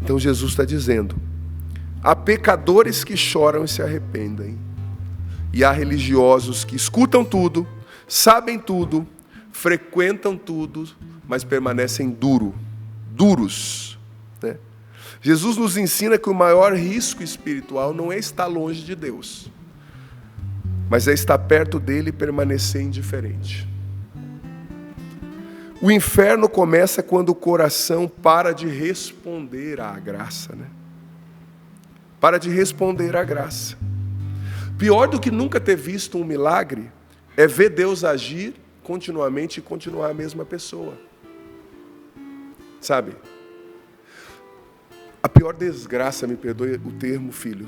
Então Jesus está dizendo, há pecadores que choram e se arrependem, e há religiosos que escutam tudo, sabem tudo, frequentam tudo, mas permanecem duros. Né? Jesus nos ensina que o maior risco espiritual não é estar longe de Deus, mas é estar perto dele e permanecer indiferente. O inferno começa quando o coração para de responder à graça, né? Para de responder à graça. Pior do que nunca ter visto um milagre é ver Deus agir continuamente e continuar a mesma pessoa. Sabe? A pior desgraça, me perdoe o termo, filho,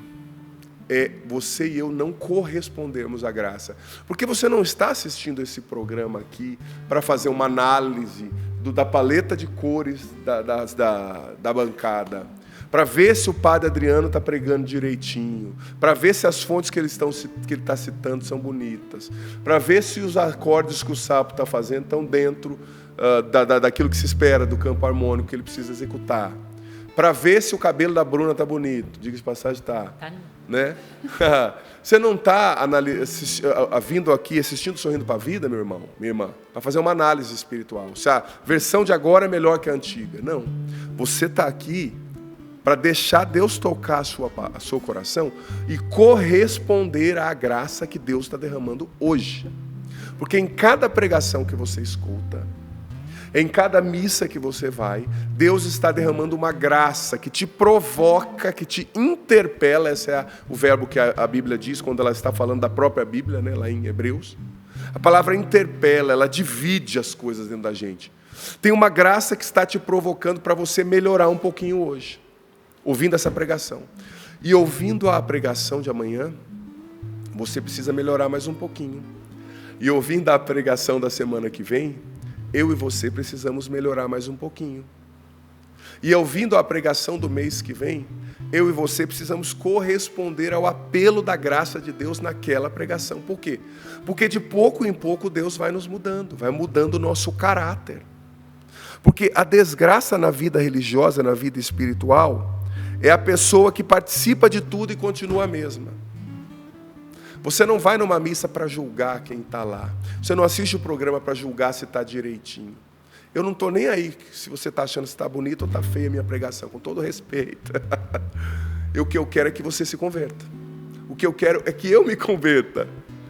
é você e eu não correspondermos à graça. Porque você não está assistindo esse programa aqui para fazer uma análise da paleta de cores da bancada, para ver se o padre Adriano está pregando direitinho, para ver se as fontes que ele está citando são bonitas, para ver se os acordes que o sapo está fazendo estão dentro daquilo que se espera do campo harmônico que ele precisa executar, para ver se o cabelo da Bruna está bonito. Diga de passagem, está. Né? Você não está vindo aqui assistindo Sorrindo para a Vida, meu irmão, minha irmã, para fazer uma análise espiritual. Se a versão de agora é melhor que a antiga. Não. Você está aqui para deixar Deus tocar a seu coração e corresponder à graça que Deus está derramando hoje. Porque em cada pregação que você escuta, Em cada missa que você vai, Deus está derramando uma graça que te provoca, que te interpela. Esse é o verbo que a Bíblia diz quando ela está falando da própria Bíblia, né, lá em Hebreus. A palavra interpela, ela divide as coisas dentro da gente. Tem uma graça que está te provocando para você melhorar um pouquinho hoje, ouvindo essa pregação. E ouvindo a pregação de amanhã, você precisa melhorar mais um pouquinho. E ouvindo a pregação da semana que vem, eu e você precisamos melhorar mais um pouquinho. E ouvindo a pregação do mês que vem, eu e você precisamos corresponder ao apelo da graça de Deus naquela pregação. Por quê? Porque de pouco em pouco Deus vai nos mudando, vai mudando o nosso caráter. Porque a desgraça na vida religiosa, na vida espiritual, é a pessoa que participa de tudo e continua a mesma. Você não vai numa missa para julgar quem está lá. Você não assiste o programa para julgar se está direitinho. Eu não estou nem aí se você está achando se está bonito ou está feia a minha pregação, com todo respeito. O que eu quero é que você se converta. O que eu quero é que eu me converta.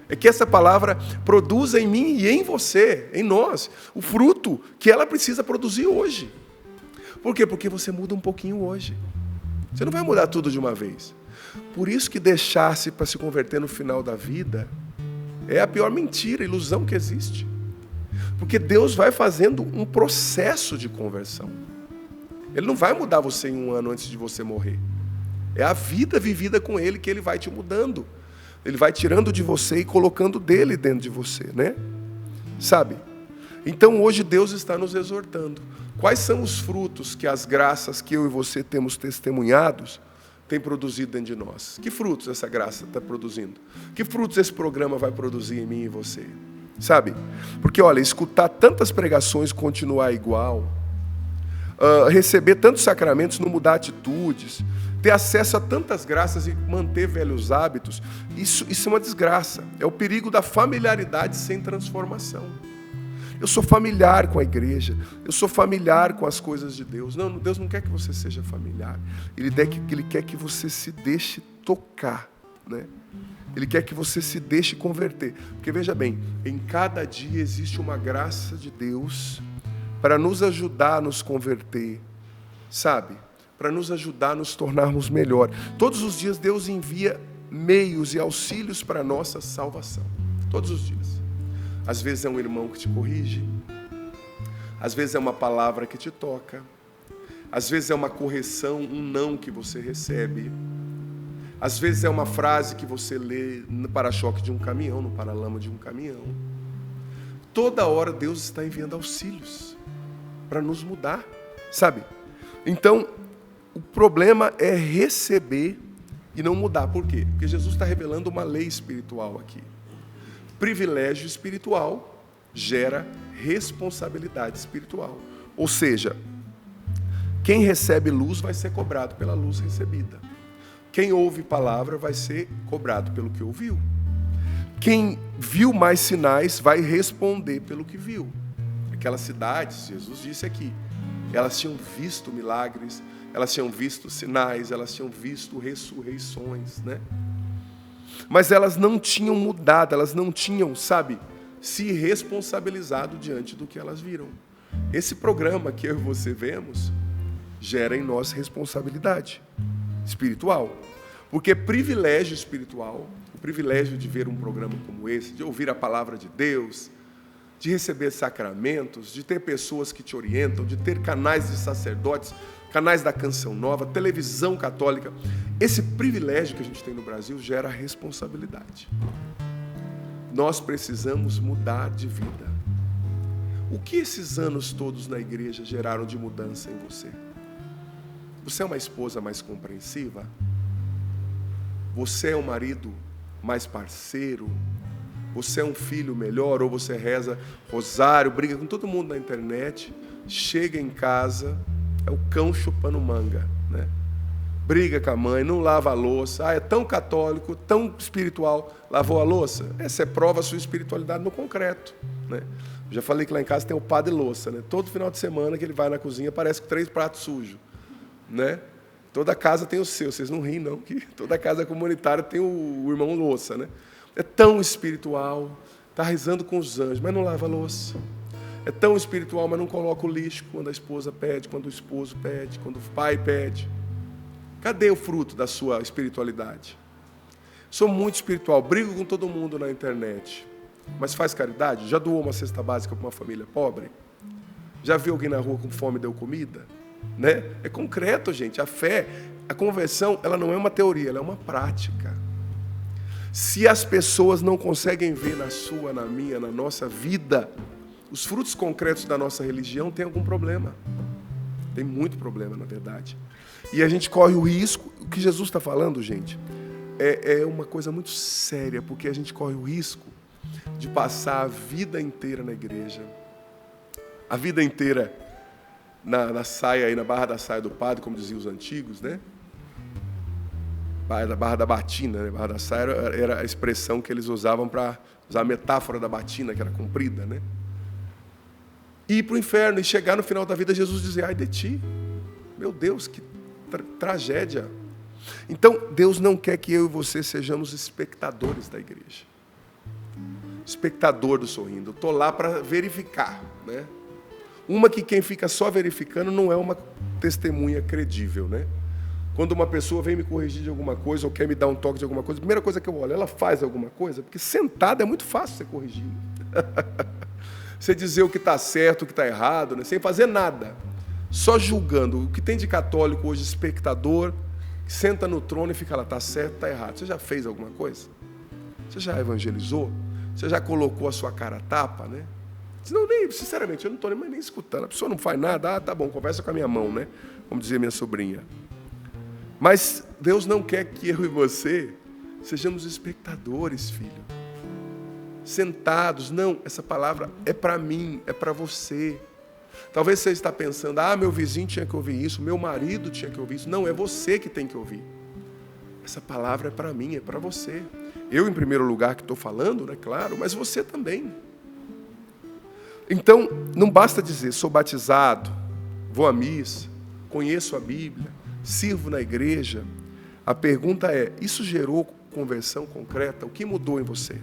É que essa palavra produza em mim e em você, em nós, o fruto que ela precisa produzir hoje. Por quê? Porque você muda um pouquinho hoje. Você não vai mudar tudo de uma vez. Por isso que deixar-se para se converter no final da vida é a pior mentira, ilusão que existe. Porque Deus vai fazendo um processo de conversão. Ele não vai mudar você em um ano antes de você morrer. É a vida vivida com Ele que Ele vai te mudando. Ele vai tirando de você e colocando dele dentro de você, né? Sabe? Então hoje Deus está nos exortando. Quais são os frutos que as graças que eu e você temos testemunhados têm produzido dentro de nós? Que frutos essa graça está produzindo? Que frutos esse programa vai produzir em mim e você? Sabe? Porque, olha, escutar tantas pregações, continuar igual, receber tantos sacramentos, não mudar atitudes, ter acesso a tantas graças e manter velhos hábitos, isso é uma desgraça. É o perigo da familiaridade sem transformação. Eu sou familiar com a igreja, eu sou familiar com as coisas de Deus. Não, Deus não quer que você seja familiar. Ele quer que você se deixe tocar, né? Ele quer que você se deixe converter. Porque veja bem, em cada dia existe uma graça de Deus para nos ajudar a nos converter, sabe? Para nos ajudar a nos tornarmos melhor. Todos os dias Deus envia meios e auxílios para a nossa salvação. Todos os dias. Às vezes é um irmão que te corrige. Às vezes é uma palavra que te toca. Às vezes é uma correção, um não que você recebe. Às vezes é uma frase que você lê no para-choque de um caminhão, no paralama de um caminhão. Toda hora Deus está enviando auxílios para nos mudar, sabe? Então, o problema é receber e não mudar. Por quê? Porque Jesus está revelando uma lei espiritual aqui. Privilégio espiritual gera responsabilidade espiritual. Ou seja, quem recebe luz vai ser cobrado pela luz recebida. Quem ouve palavra vai ser cobrado pelo que ouviu. Quem viu mais sinais vai responder pelo que viu. Aquelas cidades, Jesus disse aqui, elas tinham visto milagres, elas tinham visto sinais, elas tinham visto ressurreições, né? Mas elas não tinham mudado, elas não tinham, sabe, se responsabilizado diante do que elas viram. Esse programa que eu e você vemos gera em nós responsabilidade espiritual. Porque privilégio espiritual, o privilégio de ver um programa como esse, de ouvir a palavra de Deus, de receber sacramentos, de ter pessoas que te orientam, de ter canais de sacerdotes, canais da Canção Nova, televisão católica. Esse privilégio que a gente tem no Brasil gera responsabilidade. Nós precisamos mudar de vida. O que esses anos todos na igreja geraram de mudança em você? Você é uma esposa mais compreensiva? Você é um marido mais parceiro? Você é um filho melhor? Ou você reza rosário, briga com todo mundo na internet, chega em casa, é o cão chupando manga, né? Briga com a mãe, não lava a louça. É tão católico, tão espiritual, lavou a louça? Essa prova a sua espiritualidade no concreto, né? Já falei que lá em casa tem o padre louça, né? Todo final de semana que ele vai na cozinha, parece que 3 pratos sujos, né? Toda casa tem o seu, vocês não riem não, que toda casa comunitária tem o irmão louça, né? É tão espiritual, está rezando com os anjos, mas não lava a louça. É tão espiritual, mas não coloca o lixo quando a esposa pede, quando o esposo pede, quando o pai pede. Cadê o fruto da sua espiritualidade? Sou muito espiritual, brigo com todo mundo na internet, mas faz caridade? Já doou uma cesta básica para uma família pobre? Já viu alguém na rua com fome e deu comida? Né? É concreto, gente. A fé, a conversão, ela não é uma teoria, ela é uma prática. Se as pessoas não conseguem ver na sua, na minha, na nossa vida, os frutos concretos da nossa religião, tem algum problema. Tem muito problema, na verdade. E a gente corre o risco, o que Jesus está falando, gente, é uma coisa muito séria, porque a gente corre o risco de passar a vida inteira na igreja, a vida inteira na saia, aí, na barra da saia do padre, como diziam os antigos, né? Barra da batina, né? Barra da saia era a expressão que eles usavam para usar a metáfora da batina, que era comprida, né? E ir para o inferno, e chegar no final da vida, Jesus dizia, ai de ti, meu Deus, que tragédia. Então, Deus não quer que eu e você sejamos espectadores da igreja. Espectador do Sorrindo. Estou lá para verificar, né? Uma que quem fica só verificando não é uma testemunha credível, né? Quando uma pessoa vem me corrigir de alguma coisa ou quer me dar um toque de alguma coisa, a primeira coisa que eu olho, ela faz alguma coisa? Porque sentada é muito fácil você corrigir. Você dizer o que está certo, o que está errado, né? Sem fazer nada. Só julgando. O que tem de católico hoje, espectador, que senta no trono e fica lá, está certo, está errado. Você já fez alguma coisa? Você já evangelizou? Você já colocou a sua cara a tapa, né? Não, nem, sinceramente, eu não estou nem escutando. A pessoa não faz nada, tá bom, conversa com a minha mão, né? Como dizia minha sobrinha. Mas Deus não quer que eu e você sejamos espectadores, filho. Sentados. Não, essa palavra é para mim, é para você. Talvez você está pensando, meu vizinho tinha que ouvir isso, meu marido tinha que ouvir isso. Não, é você que tem que ouvir. Essa palavra é para mim, é para você. Eu, em primeiro lugar, que estou falando, né, claro, mas você também. Então, não basta dizer, sou batizado, vou à missa, conheço a Bíblia, sirvo na igreja. A pergunta é, isso gerou conversão concreta? O que mudou em você?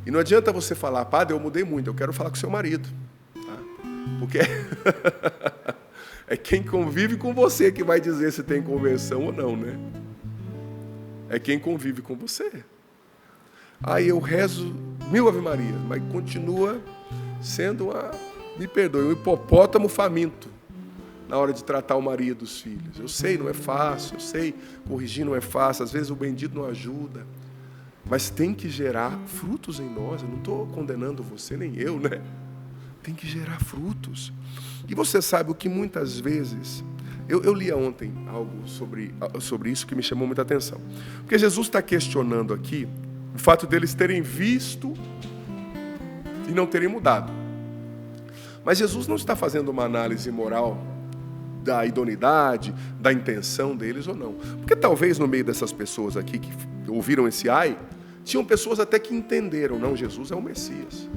E não adianta você falar, padre, eu mudei muito, eu quero falar com seu marido. Tá? Porque é quem convive com você que vai dizer se tem conversão ou não, né? É quem convive com você. Aí eu rezo 1000 Ave Maria, mas continua sendo me perdoe, um hipopótamo faminto na hora de tratar o marido dos filhos. Eu sei, não é fácil, eu sei, corrigir não é fácil, às vezes o bendito não ajuda, mas tem que gerar frutos em nós. Eu não estou condenando você, nem eu, né? Tem que gerar frutos. E você sabe o que muitas vezes... Eu li ontem algo sobre isso que me chamou muita atenção. Porque Jesus está questionando aqui o fato deles terem visto e não terem mudado. Mas Jesus não está fazendo uma análise moral da idoneidade, da intenção deles ou não. Porque talvez no meio dessas pessoas aqui que ouviram esse ai, tinham pessoas até que entenderam, não, Jesus é o Messias.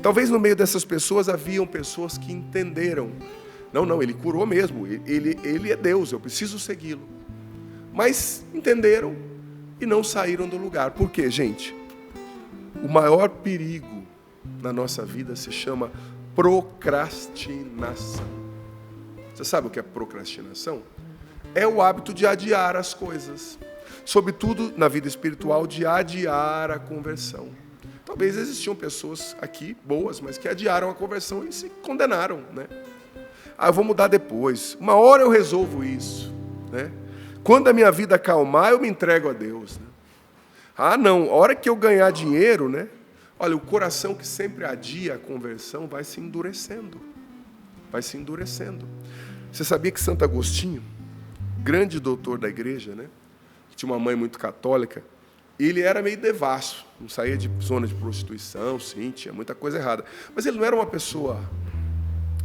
Talvez no meio dessas pessoas haviam pessoas que entenderam, não, ele curou mesmo, ele é Deus, eu preciso segui-lo. Mas entenderam e não saíram do lugar. Por quê, gente? O maior perigo na nossa vida se chama procrastinação. Você sabe o que é procrastinação? É o hábito de adiar as coisas. Sobretudo na vida espiritual, de adiar a conversão. Talvez existiam pessoas aqui boas, mas que adiaram a conversão e se condenaram, né? Eu vou mudar depois. Uma hora eu resolvo isso, né? Quando a minha vida acalmar, eu me entrego a Deus, né? Não, a hora que eu ganhar dinheiro, né? Olha, o coração que sempre adia a conversão vai se endurecendo. Vai se endurecendo. Você sabia que Santo Agostinho, grande doutor da igreja, né? Que tinha uma mãe muito católica, ele era meio devasso, não saía de zona de prostituição, sim, tinha muita coisa errada. Mas ele não era uma pessoa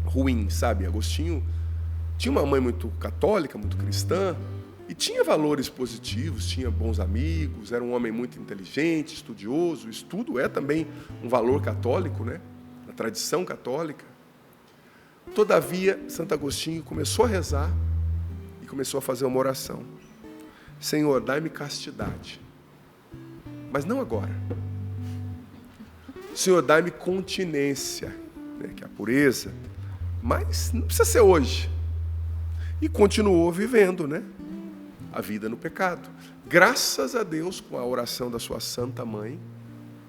ruim, sabe? Agostinho tinha uma mãe muito católica, muito cristã, e tinha valores positivos, tinha bons amigos, era um homem muito inteligente, estudioso. O estudo é também um valor católico, né? Na tradição católica. Todavia, Santo Agostinho começou a rezar e começou a fazer uma oração. Senhor, dai-me castidade. Mas não agora. Senhor, dá-me continência, né, que é a pureza, mas não precisa ser hoje. E continuou vivendo, né, a vida no pecado. Graças a Deus, com a oração da sua santa mãe,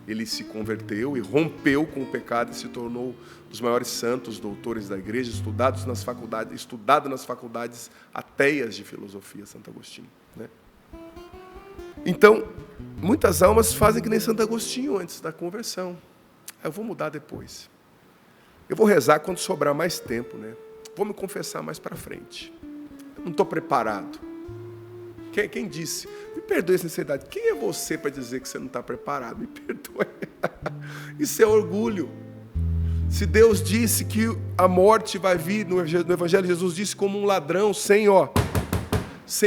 ele se converteu e rompeu com o pecado e se tornou um dos maiores santos, doutores da igreja, estudado nas faculdades ateias de filosofia, Santo Agostinho, né? Então, muitas almas fazem que nem Santo Agostinho antes da conversão. Eu vou mudar depois. Eu vou rezar quando sobrar mais tempo, né? Vou me confessar mais para frente. Eu não estou preparado. Quem disse? Me perdoe a sinceridade. Quem é você para dizer que você não está preparado? Me perdoe. Isso é orgulho. Se Deus disse que a morte vai vir, no Evangelho Jesus disse como um ladrão, sem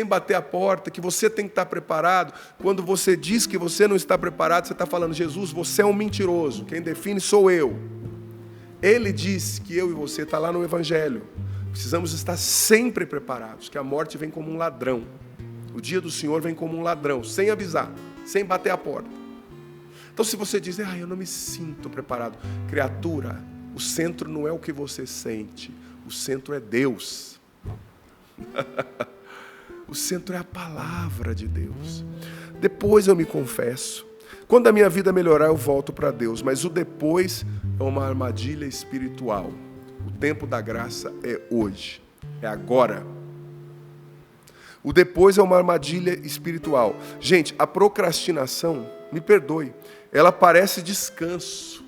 bater a porta, que você tem que estar preparado. Quando você diz que você não está preparado, você está falando, Jesus, você é um mentiroso. Quem define sou eu. Ele disse que eu e você, está lá no Evangelho. Precisamos estar sempre preparados, que a morte vem como um ladrão. O dia do Senhor vem como um ladrão, sem avisar, sem bater a porta. Então, se você diz, eu não me sinto preparado. Criatura, o centro não é o que você sente. O centro é Deus. O centro é a palavra de Deus. Depois eu me confesso. Quando a minha vida melhorar, eu volto para Deus. Mas o depois é uma armadilha espiritual. O tempo da graça é hoje. É agora. O depois é uma armadilha espiritual. Gente, a procrastinação, me perdoe, ela parece descanso.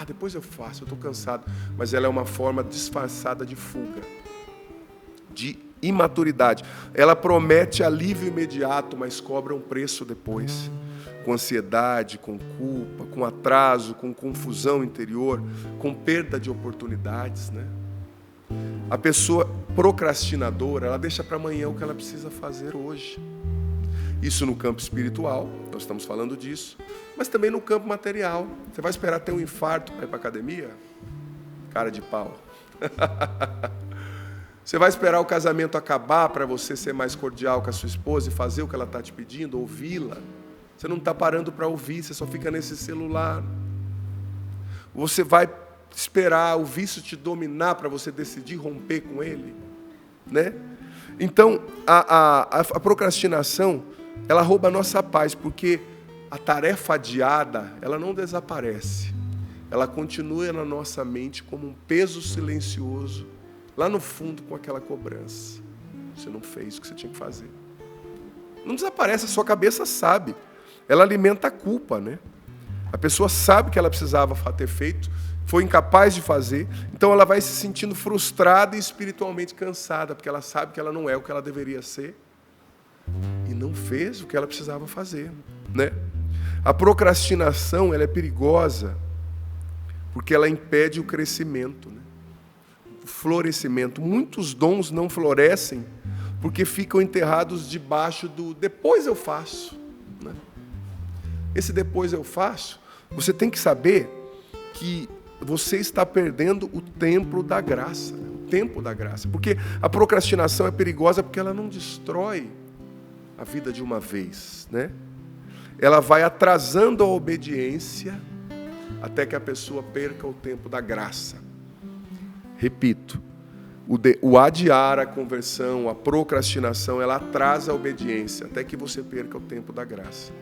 Depois eu faço, eu estou cansado. Mas ela é uma forma disfarçada de fuga, de imaturidade. Ela promete alívio imediato, mas cobra um preço depois. Com ansiedade, com culpa, com atraso, com confusão interior, com perda de oportunidades, né? A pessoa procrastinadora, ela deixa para amanhã o que ela precisa fazer hoje. Isso no campo espiritual, nós estamos falando disso, mas também no campo material. Você vai esperar ter um infarto para ir para a academia? Cara de pau. Você vai esperar o casamento acabar para você ser mais cordial com a sua esposa e fazer o que ela está te pedindo, ouvi-la? Você não está parando para ouvir, você só fica nesse celular. Você vai esperar o vício te dominar para você decidir romper com ele, né? Então, a procrastinação, ela rouba a nossa paz, porque a tarefa adiada, ela não desaparece. Ela continua na nossa mente como um peso silencioso, lá no fundo com aquela cobrança. Você não fez o que você tinha que fazer. Não desaparece, a sua cabeça sabe. Ela alimenta a culpa, né? A pessoa sabe que ela precisava ter feito, foi incapaz de fazer, então ela vai se sentindo frustrada e espiritualmente cansada, porque ela sabe que ela não é o que ela deveria ser e não fez o que ela precisava fazer, né? A procrastinação, ela é perigosa porque ela impede o crescimento, né? O florescimento. Muitos dons não florescem porque ficam enterrados debaixo do depois eu faço, né? Esse depois eu faço, você tem que saber que você está perdendo o tempo da graça, né? O tempo da graça. Porque a procrastinação é perigosa porque ela não destrói a vida de uma vez, né? Ela vai atrasando a obediência até que a pessoa perca o tempo da graça. Repito, o adiar a conversão, a procrastinação, ela atrasa a obediência até que você perca o tempo da graça.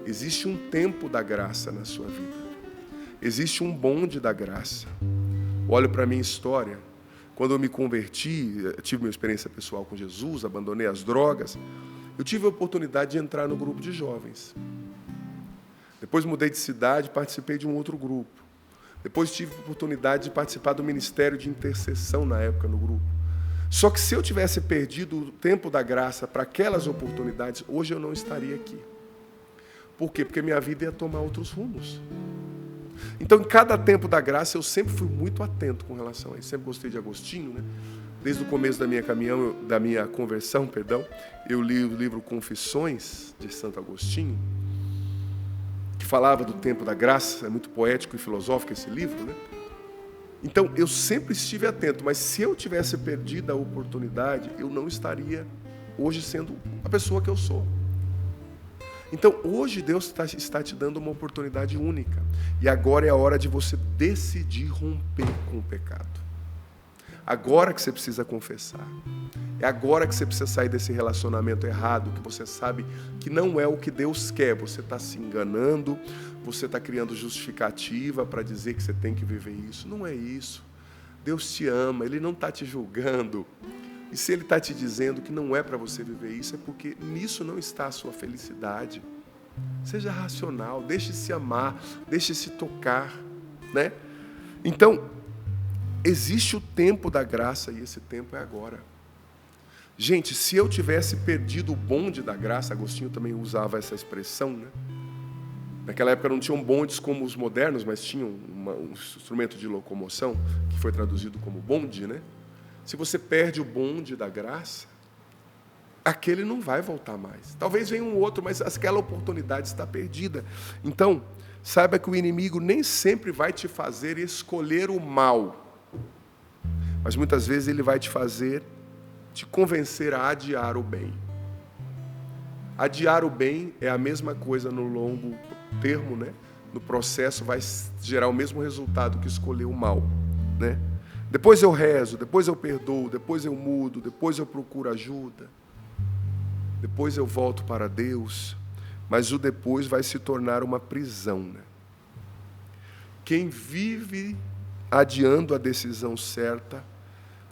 Existe um tempo da graça na sua vida. Existe um bonde da graça. Olho para a minha história. Quando eu me converti, tive uma experiência pessoal com Jesus, abandonei as drogas, eu tive a oportunidade de entrar no grupo de jovens. Depois mudei de cidade, participei de um outro grupo. Depois tive a oportunidade de participar do ministério de intercessão na época no grupo. Só que se eu tivesse perdido o tempo da graça para aquelas oportunidades, hoje eu não estaria aqui. Por quê? Porque minha vida ia tomar outros rumos. Então, em cada tempo da graça, eu sempre fui muito atento com relação a isso. Sempre gostei de Agostinho, né? Desde o começo da minha conversão, eu li o livro Confissões de Santo Agostinho, que falava do tempo da graça. É muito poético e filosófico esse livro, né? Então, eu sempre estive atento, mas se eu tivesse perdido a oportunidade, eu não estaria hoje sendo a pessoa que eu sou. Então, hoje Deus está te dando uma oportunidade única. E agora é a hora de você decidir romper com o pecado. Agora que você precisa confessar. É agora que você precisa sair desse relacionamento errado, que você sabe que não é o que Deus quer. Você está se enganando, você está criando justificativa para dizer que você tem que viver isso. Não é isso. Deus te ama, Ele não está te julgando. E se Ele está te dizendo que não é para você viver isso, é porque nisso não está a sua felicidade. Seja racional, deixe-se amar, deixe-se tocar, né? Então, existe o tempo da graça e esse tempo é agora. Gente, se eu tivesse perdido o bonde da graça, Agostinho também usava essa expressão, né? Naquela época não tinham bondes como os modernos, mas tinham um instrumento de locomoção, que foi traduzido como bonde, né? Se você perde o bonde da graça, aquele não vai voltar mais. Talvez venha um outro, mas aquela oportunidade está perdida. Então, saiba que o inimigo nem sempre vai te fazer escolher o mal, mas muitas vezes ele vai te convencer a adiar o bem. Adiar o bem é a mesma coisa no longo termo, né? No processo vai gerar o mesmo resultado que escolher o mal, né? Depois eu rezo, depois eu perdoo, depois eu mudo, depois eu procuro ajuda, depois eu volto para Deus, mas o depois vai se tornar uma prisão, né? Quem vive adiando a decisão certa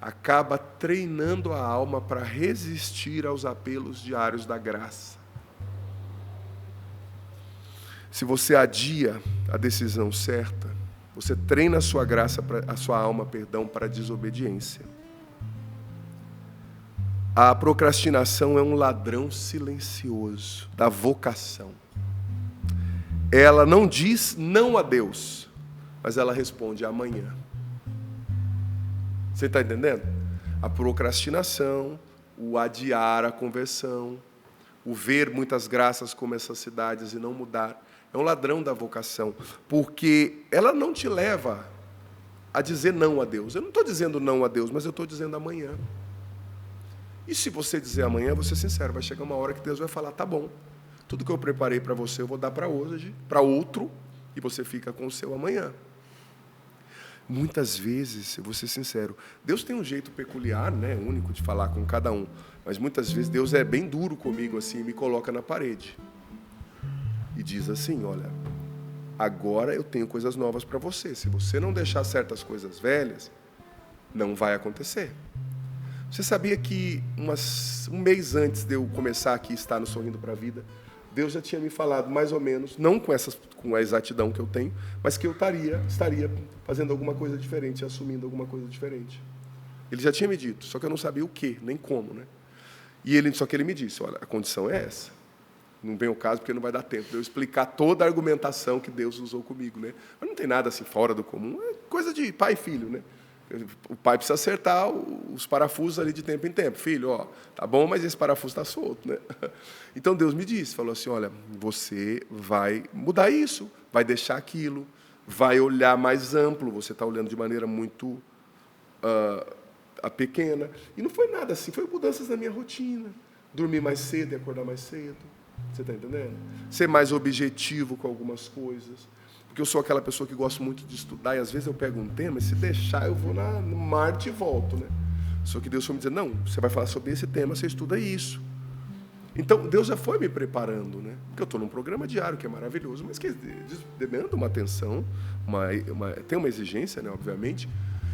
acaba treinando a alma para resistir aos apelos diários da graça. Se você adia a decisão certa, você treina a sua graça, a sua alma, para a desobediência. A procrastinação é um ladrão silencioso da vocação. Ela não diz não a Deus, mas ela responde amanhã. Você está entendendo? A procrastinação, o adiar a conversão, o ver muitas graças como essas cidades e não mudar, é um ladrão da vocação, porque ela não te leva a dizer não a Deus. Eu não estou dizendo não a Deus, mas eu estou dizendo amanhã. E se você dizer amanhã, vou ser sincero, vai chegar uma hora que Deus vai falar, tá bom, tudo que eu preparei para você eu vou dar para hoje, para outro, e você fica com o seu amanhã. Muitas vezes, eu vou ser sincero, Deus tem um jeito peculiar, né, único de falar com cada um, mas muitas vezes Deus é bem duro comigo assim, e me coloca na parede. E diz assim, olha, agora eu tenho coisas novas para você. Se você não deixar certas coisas velhas, não vai acontecer. Você sabia que um mês antes de eu começar aqui, estar no Sorrindo para a Vida, Deus já tinha me falado mais ou menos, não com a exatidão que eu tenho, mas que eu estaria fazendo alguma coisa diferente, assumindo alguma coisa diferente. Ele já tinha me dito, só que eu não sabia o quê, nem como, né? Só que ele me disse, olha, a condição é essa. Não vem o caso, porque não vai dar tempo de eu explicar toda a argumentação que Deus usou comigo, né? Mas não tem nada assim fora do comum, é coisa de pai e filho, né? O pai precisa acertar os parafusos ali de tempo em tempo. Filho, ó, tá bom, mas esse parafuso está solto, né? Então Deus me disse, falou assim, olha, você vai mudar isso, vai deixar aquilo, vai olhar mais amplo, você está olhando de maneira muito pequena. E não foi nada assim, foi mudanças na minha rotina. Dormir mais cedo e acordar mais cedo. Você está entendendo? Ser mais objetivo com algumas coisas. Porque eu sou aquela pessoa que gosto muito de estudar e às vezes eu pego um tema e se deixar eu vou no Marte e volto, né? Só que Deus foi me dizer, não, você vai falar sobre esse tema, você estuda isso. Então, Deus já foi me preparando, né? Porque eu estou num programa diário que é maravilhoso, mas que demanda uma atenção, tem uma exigência, né, obviamente.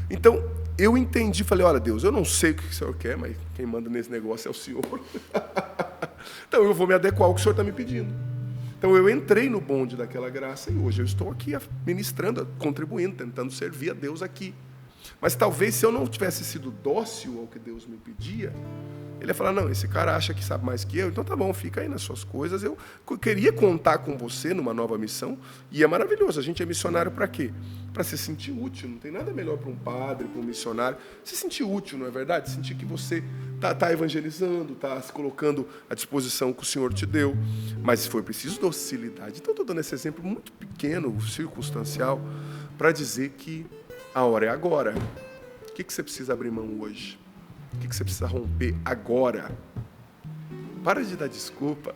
Então, eu entendi, falei, olha, Deus, eu não sei o que o Senhor quer, mas quem manda nesse negócio é o Senhor. Então, eu vou me adequar ao que o Senhor está me pedindo. Então, eu entrei no bonde daquela graça e hoje eu estou aqui ministrando, contribuindo, tentando servir a Deus aqui. Mas talvez se eu não tivesse sido dócil ao que Deus me pedia, ele ia falar, não, esse cara acha que sabe mais que eu, então tá bom, fica aí nas suas coisas. Eu queria contar com você numa nova missão, e é maravilhoso. A gente é missionário para quê? Para se sentir útil. Não tem nada melhor para um padre, para um missionário, se sentir útil, não é verdade? Sentir que você está evangelizando, está se colocando à disposição que o Senhor te deu. Mas foi preciso docilidade. Então, estou dando esse exemplo muito pequeno, circunstancial, para dizer que a hora é agora. O que você precisa abrir mão hoje? O que você precisa romper agora? Para de dar desculpa.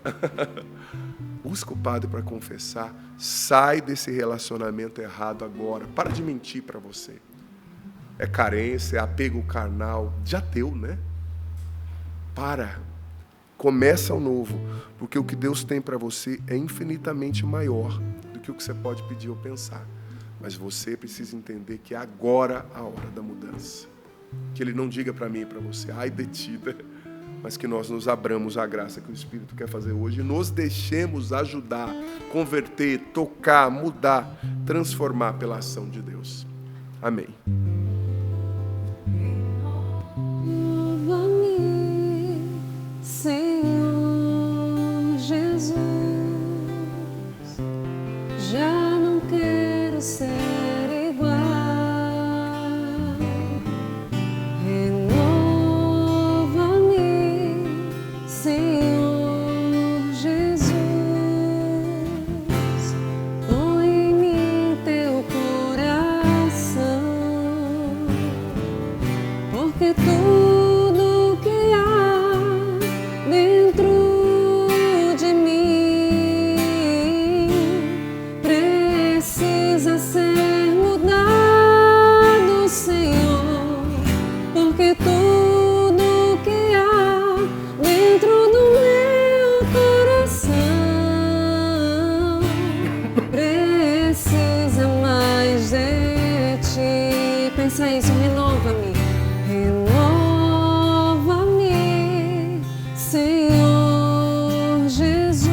busca o padre para confessar, sai desse relacionamento errado agora. Para de mentir para você. É carência, é apego carnal, já deu, né? Para. Começa o novo, porque o que Deus tem para você é infinitamente maior do que o que você pode pedir ou pensar. Mas você precisa entender que é agora a hora da mudança. Que Ele não diga para mim e para você, ai detida, mas que nós nos abramos à graça que o Espírito quer fazer hoje e nos deixemos ajudar, converter, tocar, mudar, transformar pela ação de Deus. Amém. Senhor Jesus, já não quero ser igual. Renova-me, Senhor Jesus, põe em mim teu coração, porque tudo que há dentro de mim precisa ser mudado, Senhor, porque tudo que há dentro do meu coração precisa mais de ti. Pensa isso, renova-me. Renova-me, Senhor Jesus,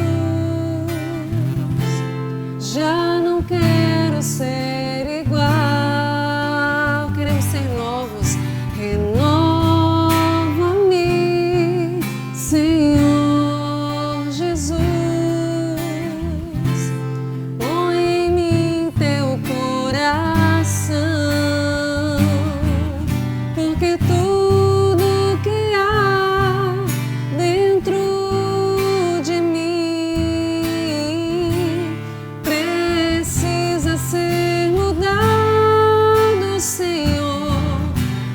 já não quero ser igual, queremos ser novos. Renova-me, Senhor Jesus, põe em mim teu coração, porque tudo que há dentro de mim precisa ser mudado, Senhor,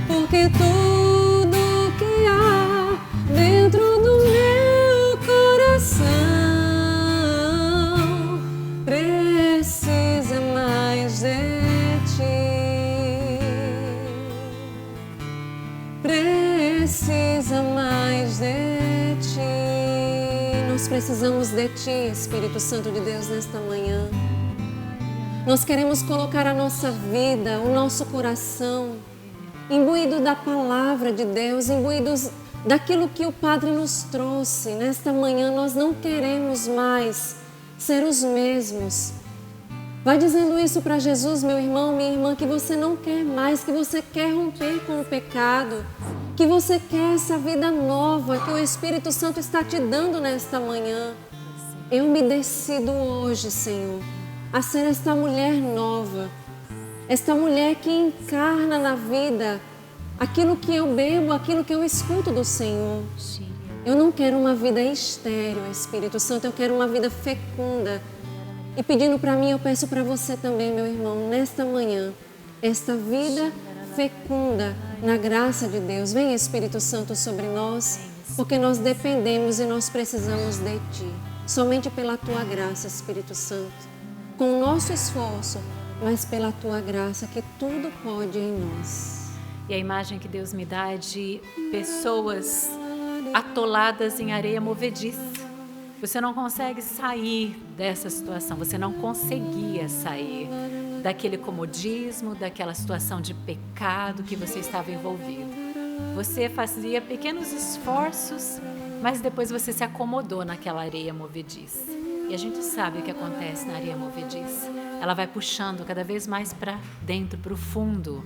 porque tudo que há dentro do meu coração precisa mais de ti. Precisa mais de ti. Nós precisamos de ti, Espírito Santo de Deus, nesta manhã. Nós queremos colocar a nossa vida, o nosso coração, imbuído da palavra de Deus, imbuídos daquilo que o Padre nos trouxe. Nesta manhã nós não queremos mais ser os mesmos. Vai dizendo isso para Jesus, meu irmão, minha irmã, que você não quer mais, que você quer romper com o pecado, que você quer essa vida nova que o Espírito Santo está te dando nesta manhã. Eu me decido hoje, Senhor, a ser esta mulher nova, esta mulher que encarna na vida aquilo que eu bebo, aquilo que eu escuto do Senhor. Eu não quero uma vida estéril, Espírito Santo, eu quero uma vida fecunda. E pedindo para mim, eu peço para você também, meu irmão, nesta manhã, esta vida fecunda na graça de Deus. Vem, Espírito Santo, sobre nós, porque nós dependemos e nós precisamos de Ti. Somente pela Tua graça, Espírito Santo, com o nosso esforço, mas pela Tua graça, que tudo pode em nós. E a imagem que Deus me dá é de pessoas atoladas em areia movediça. Você não consegue sair dessa situação, você não conseguia sair daquele comodismo, daquela situação de pecado que você estava envolvido. Você fazia pequenos esforços, mas depois você se acomodou naquela areia movediça. E a gente sabe o que acontece na areia movediça. Ela vai puxando cada vez mais para dentro, para o fundo.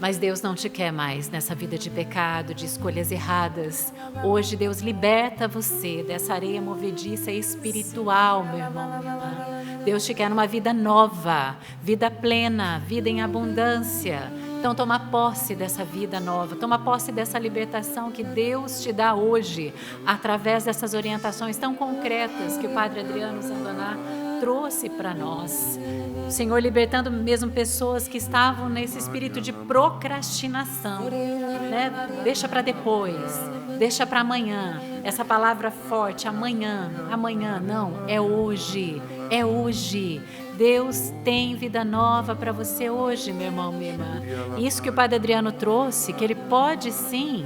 Mas Deus não te quer mais nessa vida de pecado, de escolhas erradas. Hoje Deus liberta você dessa areia movediça espiritual, meu irmão, minha irmã. Deus te quer numa vida nova, vida plena, vida em abundância. Então toma posse dessa vida nova, toma posse dessa libertação que Deus te dá hoje, através dessas orientações tão concretas que o Padre Adriano Zandoná trouxe para nós. O Senhor libertando mesmo pessoas que estavam nesse espírito de procrastinação, né? Deixa para depois. deixa para amanhã. Essa palavra forte, amanhã, não, é hoje, é hoje. Deus tem vida nova para você hoje, meu irmão, minha irmã. Isso que o Padre Adriano trouxe, que ele pode sim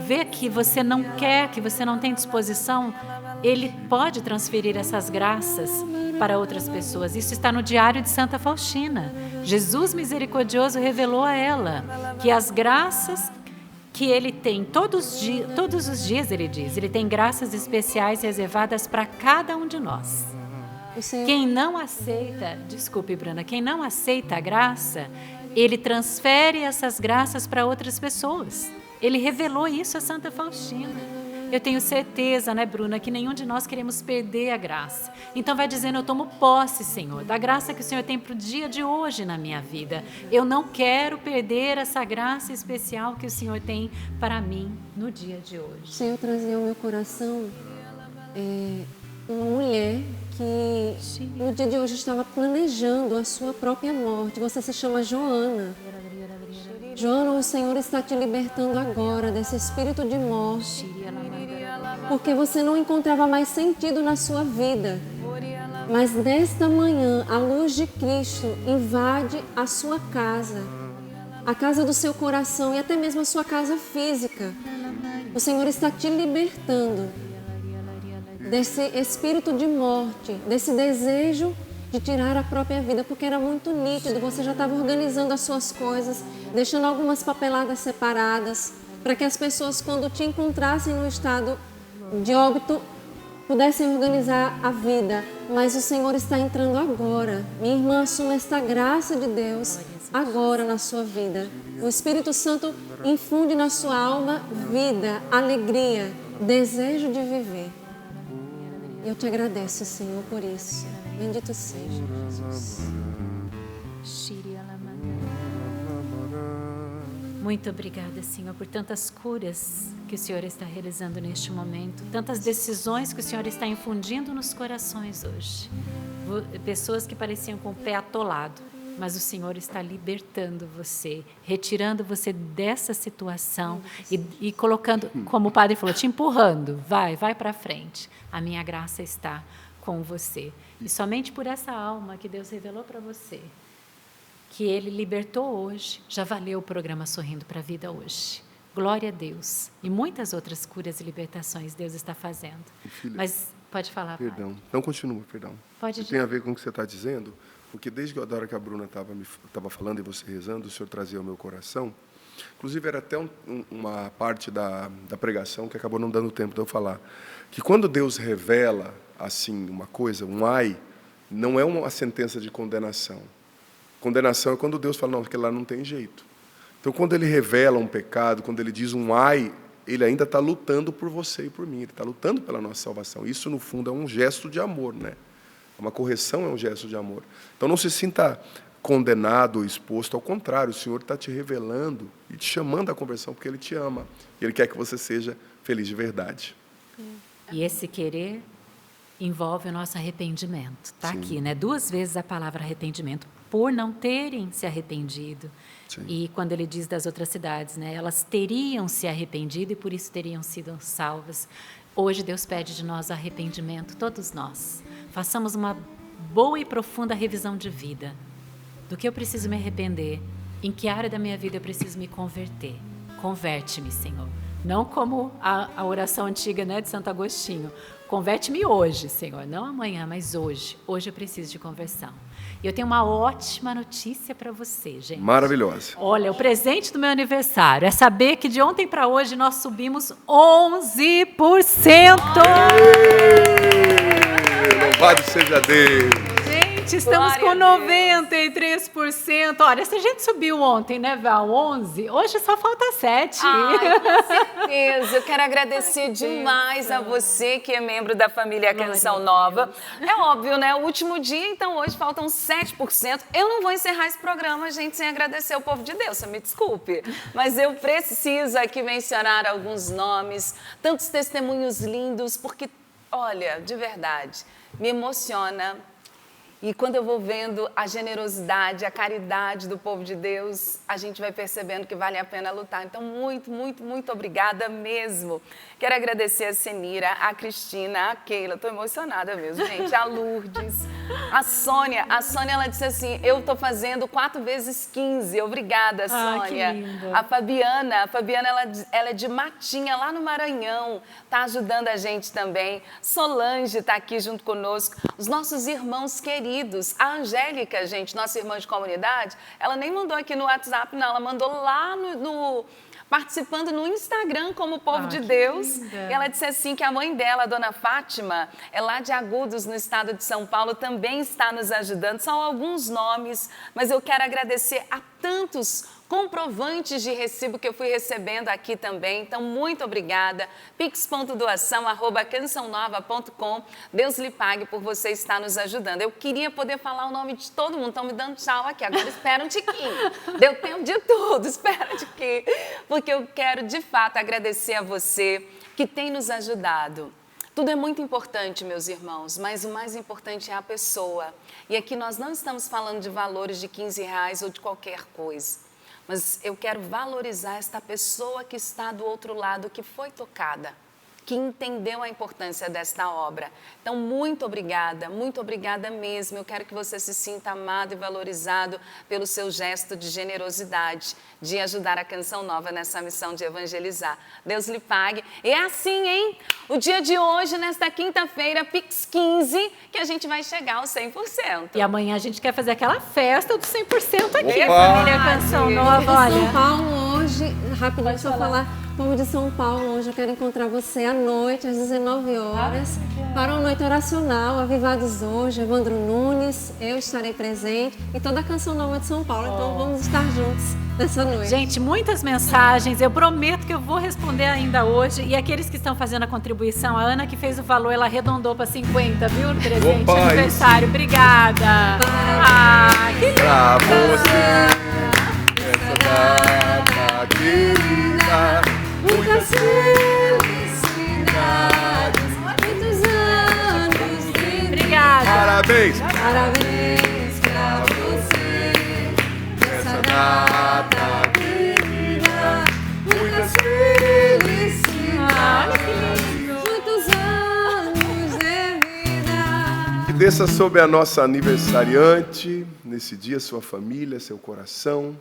ver que você não quer, que você não tem disposição, ele pode transferir essas graças para outras pessoas. Isso está no Diário de Santa Faustina. Jesus misericordioso revelou a ela que as graças que ele tem todos os dias, ele diz, ele tem graças especiais reservadas para cada um de nós. Quem não aceita, desculpe, Bruna, quem não aceita a graça, ele transfere essas graças para outras pessoas. Ele revelou isso a Santa Faustina. Eu tenho certeza, né, Bruna, que nenhum de nós queremos perder a graça. Então vai dizendo, eu tomo posse, Senhor, da graça que o Senhor tem para o dia de hoje na minha vida. Eu não quero perder essa graça especial que o Senhor tem para mim no dia de hoje. O Senhor trazia ao meu coração uma mulher que no dia de hoje estava planejando a sua própria morte. Você se chama Joana. Joana, o Senhor está te libertando agora desse espírito de morte, porque você não encontrava mais sentido na sua vida. Mas nesta manhã, a luz de Cristo invade a sua casa, a casa do seu coração e até mesmo a sua casa física. O Senhor está te libertando desse espírito de morte, desse desejo de tirar a própria vida, porque era muito nítido, você já estava organizando as suas coisas, deixando algumas papeladas separadas, para que as pessoas, quando te encontrassem no estado de óbito, pudessem organizar a vida. Mas o Senhor está entrando agora. Minha irmã, assuma esta graça de Deus agora na sua vida. O Espírito Santo infunde na sua alma vida, alegria, desejo de viver. Eu te agradeço, Senhor, por isso. Bendito seja, Jesus. Muito obrigada, Senhor, por tantas curas que o Senhor está realizando neste momento, tantas decisões que o Senhor está infundindo nos corações hoje. Pessoas que pareciam com o pé atolado, mas o Senhor está libertando você, retirando você dessa situação e colocando, como o Padre falou, te empurrando. Vai para frente. A minha graça está com você. E somente por essa alma que Deus revelou para você, que Ele libertou hoje, já valeu o programa Sorrindo para a Vida hoje. Glória a Deus. E muitas outras curas e libertações Deus está fazendo. Filha, mas pode falar, perdão. Pai. Não, continua, perdão. Pode Isso tem a ver com o que você está dizendo, porque desde a hora que a Bruna estava falando e você rezando, o Senhor trazia ao meu coração. Inclusive, era até uma parte da pregação que acabou não dando tempo de eu falar. Que quando Deus revela, assim, uma coisa, um ai, não é uma sentença de condenação. Condenação é quando Deus fala, não, porque lá não tem jeito. Então, quando Ele revela um pecado, quando Ele diz um ai, Ele ainda está lutando por você e por mim. Ele está lutando pela nossa salvação. Isso, no fundo, é um gesto de amor, né? Uma correção é um gesto de amor. Então, não se sinta condenado ou exposto. Ao contrário, o Senhor está te revelando e te chamando à conversão porque Ele te ama. E Ele quer que você seja feliz de verdade. E esse querer envolve o nosso arrependimento. Está aqui, né? 2 vezes a palavra arrependimento, por não terem se arrependido. Sim. E quando ele diz das outras cidades, né? Elas teriam se arrependido e por isso teriam sido salvas. Hoje Deus pede de nós arrependimento, todos nós. Façamos uma boa e profunda revisão de vida. Do que eu preciso me arrepender? Em que área da minha vida eu preciso me converter? Converte-me, Senhor. Não como a oração antiga, né, de Santo Agostinho. Converte-me hoje, Senhor. Não amanhã, mas hoje. Hoje eu preciso de conversão. E eu tenho uma ótima notícia para você, gente. Maravilhosa. Olha, o presente do meu aniversário é saber que de ontem para hoje nós subimos 11%. Louvado seja Deus. Gente, estamos com 93%. Olha, se a gente subiu ontem, né, Val, 11, hoje só falta 7. Ai, com certeza. Eu quero agradecer demais a você que é membro da família Canção Nova. É óbvio, né? O último dia, então hoje faltam 7%. Eu não vou encerrar esse programa, gente, sem agradecer o povo de Deus, você me desculpe. Mas eu preciso aqui mencionar alguns nomes, tantos testemunhos lindos, porque, olha, de verdade, me emociona. E quando eu vou vendo a generosidade, a caridade do povo de Deus, a gente vai percebendo que vale a pena lutar. Então, muito, muito, muito obrigada mesmo. Quero agradecer a Senira, a Cristina, a Keila, estou emocionada mesmo, gente, a Lourdes, a Sônia. A Sônia, ela disse assim, eu estou fazendo 4 vezes 15. Obrigada, Sônia. Que lindo. A Fabiana, ela é de Matinha, lá no Maranhão, está ajudando a gente também. Solange está aqui junto conosco. Os nossos irmãos queridos. A Angélica, gente, nossa irmã de comunidade, ela nem mandou aqui no WhatsApp, não. Ela mandou lá participando no Instagram como povo de Deus. E ela disse assim que a mãe dela, a dona Fátima, é lá de Agudos, no estado de São Paulo, também está nos ajudando. São alguns nomes, mas eu quero agradecer a tantos comprovantes de recibo que eu fui recebendo aqui também. Então, muito obrigada. pix.doação@cançãonova.com. Deus lhe pague por você estar nos ajudando. Eu queria poder falar o nome de todo mundo. Estão me dando tchau aqui. Agora espera um tiquinho. Deu tempo de tudo. Espera um tiquinho. Porque eu quero, de fato, agradecer a você que tem nos ajudado. Tudo é muito importante, meus irmãos, mas o mais importante é a pessoa. E aqui nós não estamos falando de valores de R$15 ou de qualquer coisa. Mas eu quero valorizar esta pessoa que está do outro lado, que foi tocada, que entendeu a importância desta obra. Então, muito obrigada mesmo. Eu quero que você se sinta amado e valorizado pelo seu gesto de generosidade, de ajudar a Canção Nova nessa missão de evangelizar. Deus lhe pague. E é assim, hein? O dia de hoje, nesta quinta-feira, Pix 15, que a gente vai chegar aos 100%. E amanhã a gente quer fazer aquela festa do 100% aqui, Opa! família Canção Nova, olha. São Paulo hoje, rapidinho, só falar. Povo de São Paulo, hoje eu quero encontrar você à noite, às 19 horas, para uma noite oracional, Avivados hoje, Evandro Nunes, eu estarei presente e toda a Canção Nova de São Paulo, então vamos estar juntos nessa noite. Gente, muitas mensagens, eu prometo que eu vou responder ainda hoje. E aqueles que estão fazendo a contribuição, a Ana que fez o valor, ela arredondou para 50, viu? No presente Opa, aniversário. Obrigada. Que lindo. Pra você, essa data querida, muitas felicidades, Muitos anos de Obrigada. parabéns. parabéns pra você, Essa data querida, muitas felicidades. muitos anos de vida. Que desça sobre a nossa aniversariante, nesse dia, sua família, seu coração.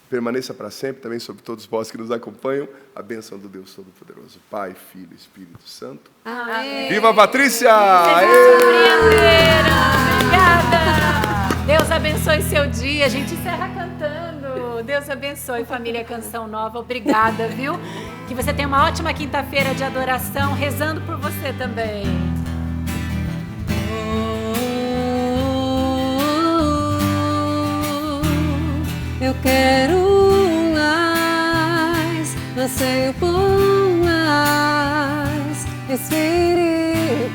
Permaneça para sempre, também sobre todos vós que nos acompanham, a bênção do Deus Todo-Poderoso, Pai, Filho e Espírito Santo. Amém. Viva a Patrícia! Surpreenderam. Obrigada. Deus abençoe seu dia. A gente encerra cantando. Deus abençoe, família Canção Nova. Obrigada, viu? Que você tenha uma ótima quinta-feira de adoração, rezando por você também. Eu quero mais, anseio por mais, Espírito